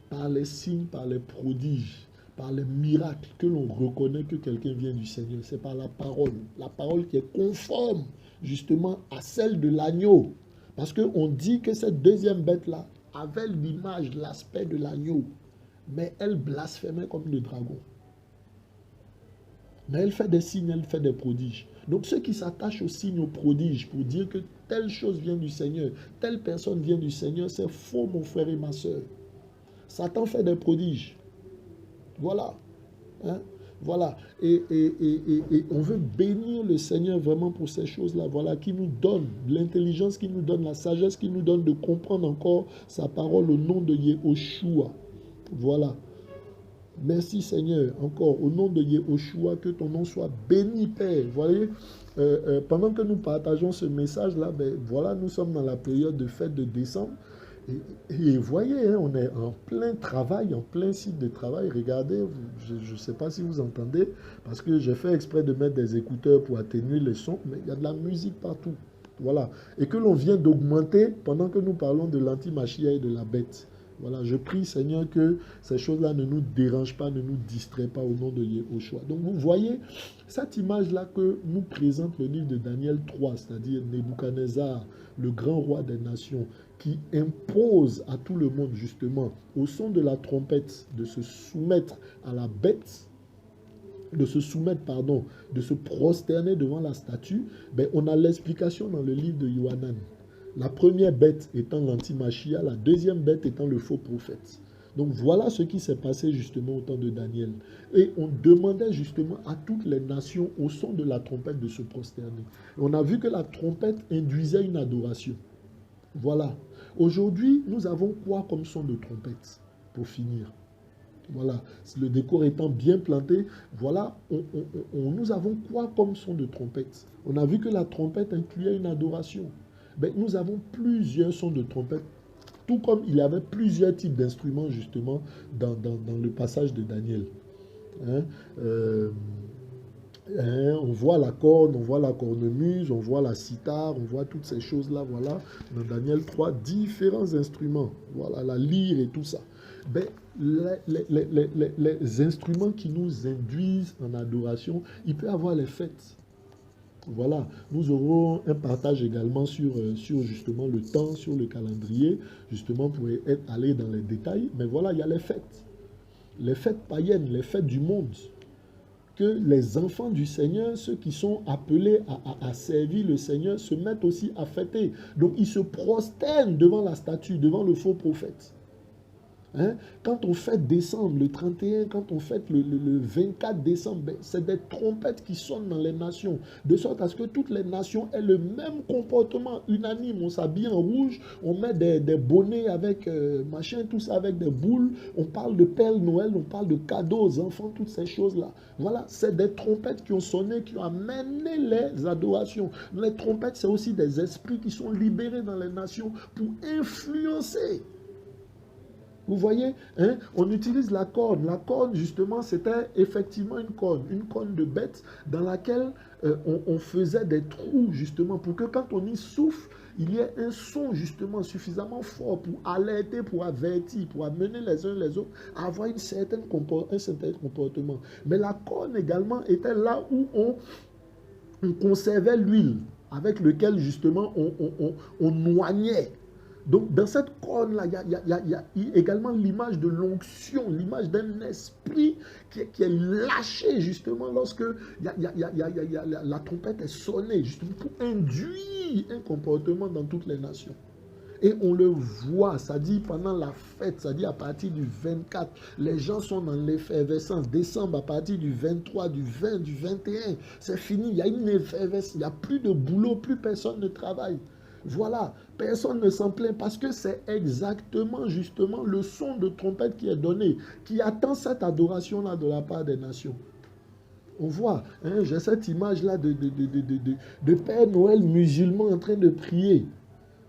par les signes, par les prodiges, par les miracles que l'on reconnaît que quelqu'un vient du Seigneur. C'est par la parole qui est conforme justement à celle de l'agneau. Parce qu'on dit que cette deuxième bête-là avait l'image, l'aspect de l'agneau, mais elle blasphémait comme le dragon. Mais elle fait des signes, elle fait des prodiges. Donc ceux qui s'attachent aux signes, aux prodiges, pour dire que telle chose vient du Seigneur, telle personne vient du Seigneur, c'est faux, mon frère et ma soeur. Satan fait des prodiges. Voilà. Hein? Voilà. Et on veut bénir le Seigneur vraiment pour ces choses-là. Voilà, qui nous donne l'intelligence, qui nous donne la sagesse, qui nous donne de comprendre encore sa parole au nom de Yehoshua. Voilà. Merci Seigneur, encore au nom de Yehoshua, que ton nom soit béni, Père. Vous voyez, pendant que nous partageons ce message-là, ben, voilà, nous sommes dans la période de fête de décembre. Et voyez, hein, on est en plein travail, en plein site de travail. Regardez, je ne sais pas si vous entendez, parce que j'ai fait exprès de mettre des écouteurs pour atténuer les sons, mais il y a de la musique partout. Voilà. Et que l'on vient d'augmenter pendant que nous parlons de l'anti-machia et de la bête. Voilà, je prie, Seigneur, que ces choses-là ne nous dérangent pas, ne nous distraient pas au nom de Yehoshua. Donc, vous voyez cette image-là que nous présente le livre de Daniel 3, c'est-à-dire Nebuchadnezzar, le grand roi des nations, qui impose à tout le monde, justement, au son de la trompette, de se soumettre à la bête, de se prosterner devant la statue. Ben, on a l'explication dans le livre de Yohanan. La première bête étant l'anti-machia, la deuxième bête étant le faux prophète. Donc voilà ce qui s'est passé justement au temps de Daniel. Et on demandait justement à toutes les nations au son de la trompette de se prosterner. On a vu que la trompette induisait une adoration. Voilà. Aujourd'hui, nous avons quoi comme son de trompette pour finir? Voilà. Le décor étant bien planté, voilà, nous avons quoi comme son de trompette? On a vu que la trompette incluait une adoration. Ben, nous avons plusieurs sons de trompette, tout comme il y avait plusieurs types d'instruments justement dans le passage de Daniel. Hein? On voit la corne, on voit la cornemuse, on voit la cithare, on voit toutes ces choses-là, voilà, dans Daniel 3, différents instruments, voilà, la lyre et tout ça. Ben, les instruments qui nous induisent en adoration, il peut y avoir les fêtes. Voilà, nous aurons un partage également sur justement le temps, sur le calendrier, justement pour aller dans les détails. Mais voilà, il y a les fêtes païennes, les fêtes du monde, que les enfants du Seigneur, ceux qui sont appelés à servir le Seigneur, se mettent aussi à fêter. Donc ils se prosternent devant la statue, devant le faux prophète. Hein? Quand on fête décembre, le 31, quand on fête le 24 décembre, ben, c'est des trompettes qui sonnent dans les nations, de sorte à ce que toutes les nations aient le même comportement unanime. On s'habille en rouge, on met des bonnets avec machin, tout ça avec des boules, on parle de Père Noël, on parle de cadeaux aux enfants, toutes ces choses-là. Voilà, c'est des trompettes qui ont sonné, qui ont amené les adorations. Les trompettes, c'est aussi des esprits qui sont libérés dans les nations pour influencer. Vous voyez, hein, on utilise la corne. La corne, justement, c'était effectivement une corne de bête dans laquelle on faisait des trous, justement, pour que quand on y souffle, il y ait un son, justement, suffisamment fort pour alerter, pour avertir, pour amener les uns les autres à avoir un certain comportement. Mais la corne également était là où on conservait l'huile avec lequel, justement, on noignait. Donc, dans cette corne-là, il y a également l'image de l'onction, l'image d'un esprit qui est lâché, justement, lorsque la trompette est sonnée, justement, pour induire un comportement dans toutes les nations. Et on le voit, ça dit pendant la fête, ça dit à partir du 24, les gens sont dans l'effervescence. Décembre, à partir du 23, du 20, du 21, c'est fini, il y a une effervescence, il n'y a plus de boulot, plus personne ne travaille. Voilà, personne ne s'en plaint parce que c'est exactement, justement, le son de trompette qui est donné, qui attend cette adoration-là de la part des nations. On voit, hein, j'ai cette image-là de Père Noël musulman en train de prier.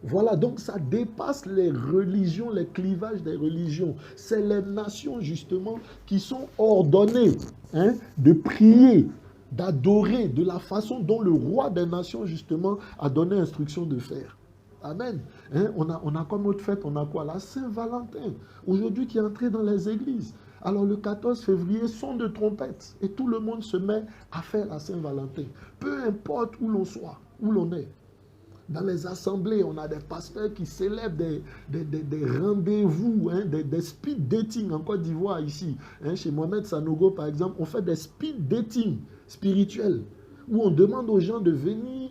Voilà, donc ça dépasse les religions, les clivages des religions. C'est les nations, justement, qui sont ordonnées, hein, de prier, d'adorer de la façon dont le roi des nations, justement, a donné instruction de faire. Amen. Hein, on a comme autre fête, on a quoi? La Saint-Valentin, aujourd'hui qui est entré dans les églises. Alors le 14 février, son de trompette, et tout le monde se met à faire la Saint-Valentin. Peu importe où l'on soit, où l'on est. Dans les assemblées, on a des pasteurs qui célèbrent des rendez-vous, hein, des speed dating en Côte d'Ivoire ici. Hein, chez Mohamed Sanogo, par exemple, on fait des speed dating spirituels où on demande aux gens de venir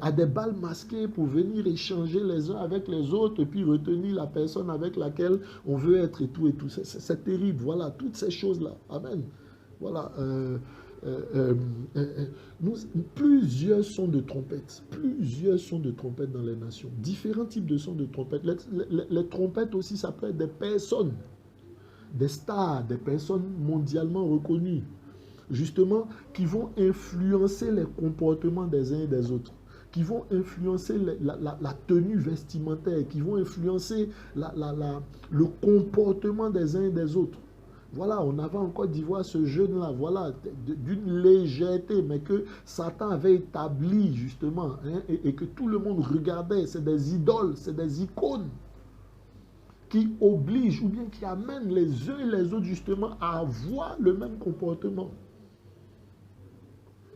à des bals masqués pour venir échanger les uns avec les autres et puis retenir la personne avec laquelle on veut être et tout et tout. C'est terrible. Voilà, toutes ces choses-là. Amen. Voilà. Plusieurs sons de trompettes dans les nations, différents types de sons de trompettes. Les trompettes aussi, ça peut être des personnes, des stars, des personnes mondialement reconnues, justement, qui vont influencer les comportements des uns et des autres, qui vont influencer la tenue vestimentaire, qui vont influencer le comportement des uns et des autres. Voilà, on avait en Côte d'Ivoire ce jeune-là, voilà, d'une légèreté, mais que Satan avait établi, justement, hein, et que tout le monde regardait. C'est des idoles, c'est des icônes qui obligent ou bien qui amènent les uns et les autres, justement, à avoir le même comportement.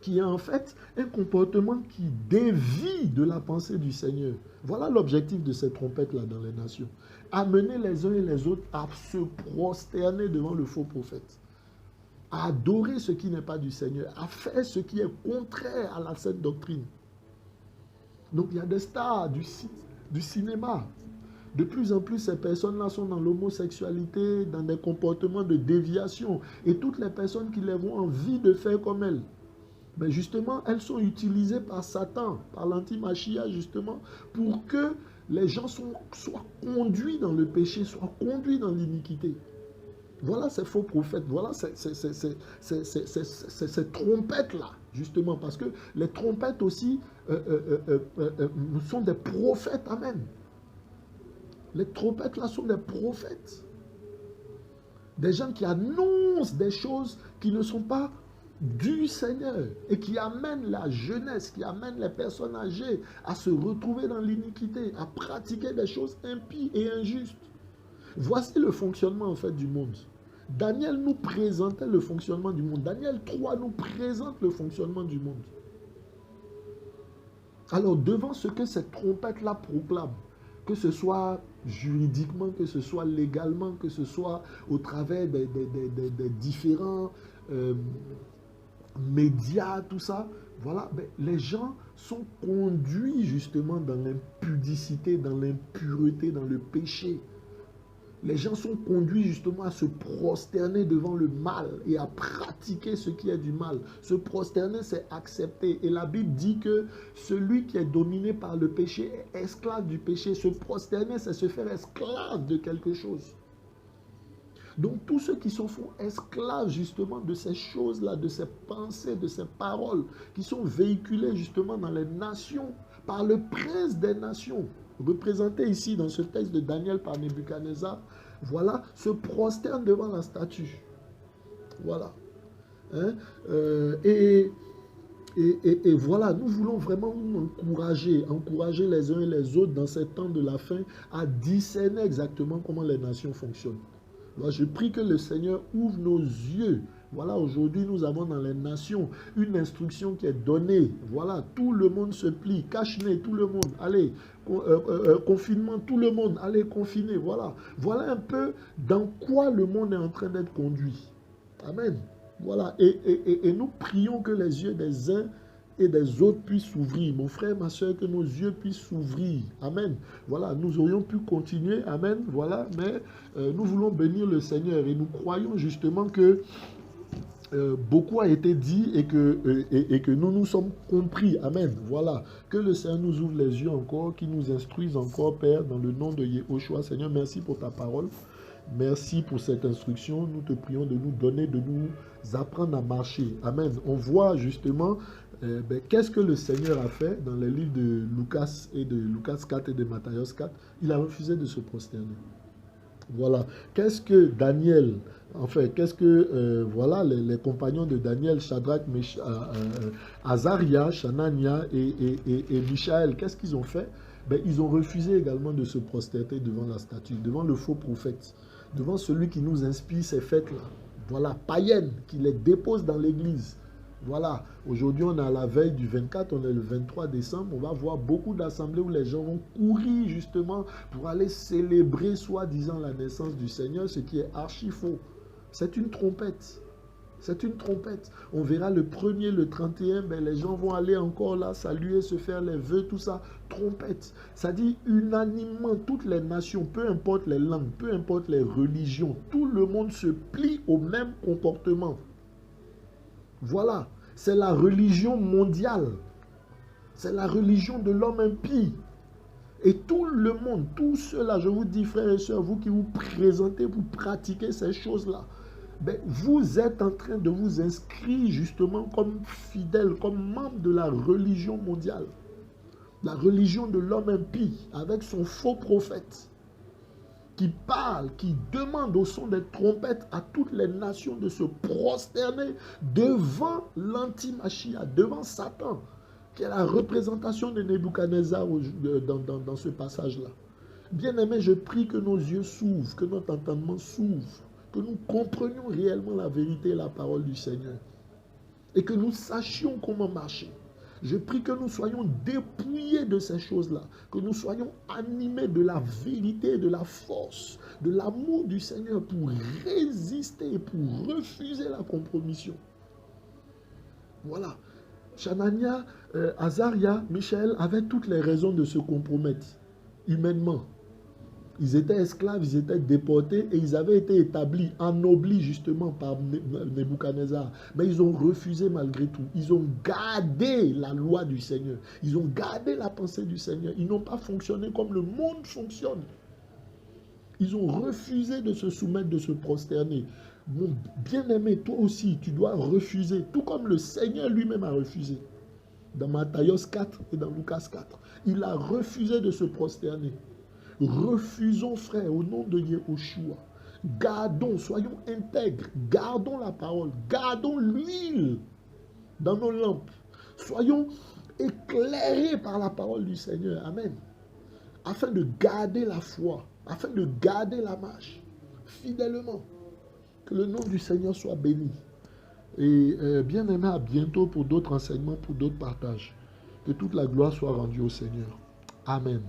Qui est en fait un comportement qui dévie de la pensée du Seigneur. Voilà l'objectif de ces trompettes-là dans les nations. Amener les uns et les autres à se prosterner devant le faux prophète, à adorer ce qui n'est pas du Seigneur, à faire ce qui est contraire à la sainte doctrine. Donc il y a des stars du cinéma. De plus en plus, ces personnes-là sont dans l'homosexualité, dans des comportements de déviation. Et toutes les personnes qui les ont envie de faire comme elles, mais justement, elles sont utilisées par Satan, par l'antimachia, justement, pour que les gens soient conduits dans le péché, soient conduits dans l'iniquité. Voilà ces faux prophètes, voilà ces trompettes-là, justement, parce que les trompettes aussi sont des prophètes, amen. Les trompettes-là sont des prophètes. Des gens qui annoncent des choses qui ne sont pas du Seigneur et qui amène la jeunesse, qui amène les personnes âgées à se retrouver dans l'iniquité, à pratiquer des choses impies et injustes. Voici le fonctionnement en fait du monde. Daniel nous présentait le fonctionnement du monde. Daniel 3 nous présente le fonctionnement du monde. Alors devant ce que cette trompette-là proclame, que ce soit juridiquement, que ce soit légalement, que ce soit au travers des différents médias, tout ça, voilà, ben, les gens sont conduits justement dans l'impudicité, dans l'impureté, dans le péché. Les gens sont conduits justement à se prosterner devant le mal et à pratiquer ce qui est du mal. Se prosterner, c'est accepter. Et la Bible dit que celui qui est dominé par le péché est esclave du péché. Se prosterner, c'est se faire esclave de quelque chose. Donc tous ceux qui se font esclaves justement de ces choses-là, de ces pensées, de ces paroles qui sont véhiculées justement dans les nations par le prince des nations, représenté ici dans ce texte de Daniel par Nebuchadnezzar, voilà, se prosternent devant la statue. Voilà. Hein? Et voilà, nous voulons vraiment nous encourager les uns et les autres dans ces temps de la fin à discerner exactement comment les nations fonctionnent. Moi, je prie que le Seigneur ouvre nos yeux Voilà, aujourd'hui, nous avons dans les nations une instruction qui est donnée. Voilà, tout le monde se plie, cache-nez, tout le monde, allez, confinement, tout le monde, allez, confiner. Voilà, voilà un peu dans quoi le monde est en train d'être conduit. Amen. Voilà, et nous prions que les yeux des uns et des autres puissent s'ouvrir. Mon frère, ma soeur, que nos yeux puissent s'ouvrir. Amen. Voilà, nous aurions pu continuer. Amen. Voilà, mais nous voulons bénir le Seigneur et nous croyons justement que beaucoup a été dit et que nous nous sommes compris. Amen. Voilà. Que le Seigneur nous ouvre les yeux encore, qu'il nous instruise encore, Père, dans le nom de Yehoshua. Seigneur, merci pour ta parole. Merci pour cette instruction. Nous te prions de nous donner, de nous apprendre à marcher. Amen. On voit justement qu'est-ce que le Seigneur a fait dans les livres de Lucas 4 et de Matthieu 4. Il a refusé de se prosterner. Voilà. Qu'est-ce que Daniel, qu'est-ce que voilà, les compagnons de Daniel, Shadrach, Azaria, Shanania et Michaël, qu'est-ce qu'ils ont fait? Ils ont refusé également de se prosterner devant la statue, devant le faux prophète, devant celui qui nous inspire ces fêtes-là. Voilà, païennes, qui les dépose dans l'église. Voilà, aujourd'hui on est à la veille du 24, on est le 23 décembre, on va voir beaucoup d'assemblées où les gens vont courir justement pour aller célébrer soi-disant la naissance du Seigneur, ce qui est archi faux. C'est une trompette. C'est une trompette. On verra le 1er, le 31, les gens vont aller encore là, saluer, se faire les vœux, tout ça. Trompette. Ça dit unanimement, toutes les nations, peu importe les langues, peu importe les religions, tout le monde se plie au même comportement. Voilà, c'est la religion mondiale. C'est la religion de l'homme impie. Et tout le monde, tous ceux-là, je vous dis, frères et sœurs, vous qui vous présentez, vous pratiquez ces choses-là, vous êtes en train de vous inscrire justement comme fidèle, comme membre de la religion mondiale. La religion de l'homme impie, avec son faux prophète, qui parle, qui demande au son des trompettes à toutes les nations de se prosterner devant l'anti-Machia, devant Satan, qui est la représentation de Nebuchadnezzar dans ce passage-là. Bien-aimés, je prie que nos yeux s'ouvrent, que notre entendement s'ouvre, que nous comprenions réellement la vérité et la parole du Seigneur, et que nous sachions comment marcher. Je prie que nous soyons dépouillés de ces choses-là, que nous soyons animés de la vérité, de la force, de l'amour du Seigneur pour résister et pour refuser la compromission. Voilà. Shanania, Azaria, Michaël avaient toutes les raisons de se compromettre humainement. Ils étaient esclaves, ils étaient déportés et ils avaient été établis, ennoblis justement par Nebuchadnezzar. Mais ils ont refusé malgré tout. Ils ont gardé la loi du Seigneur. Ils ont gardé la pensée du Seigneur. Ils n'ont pas fonctionné comme le monde fonctionne. Ils ont refusé de se soumettre, de se prosterner. Mon bien-aimé, toi aussi, tu dois refuser, tout comme le Seigneur lui-même a refusé. Dans Matthieu 4 et dans Lucas 4, il a refusé de se prosterner. Refusons, frère, au nom de Yehoshua. Gardons, soyons intègres, gardons la parole, gardons l'huile dans nos lampes. Soyons éclairés par la parole du Seigneur. Amen. Afin de garder la foi, afin de garder la marche fidèlement. Que le nom du Seigneur soit béni. Et bien aimé, à bientôt pour d'autres enseignements, pour d'autres partages. Que toute la gloire soit rendue au Seigneur. Amen.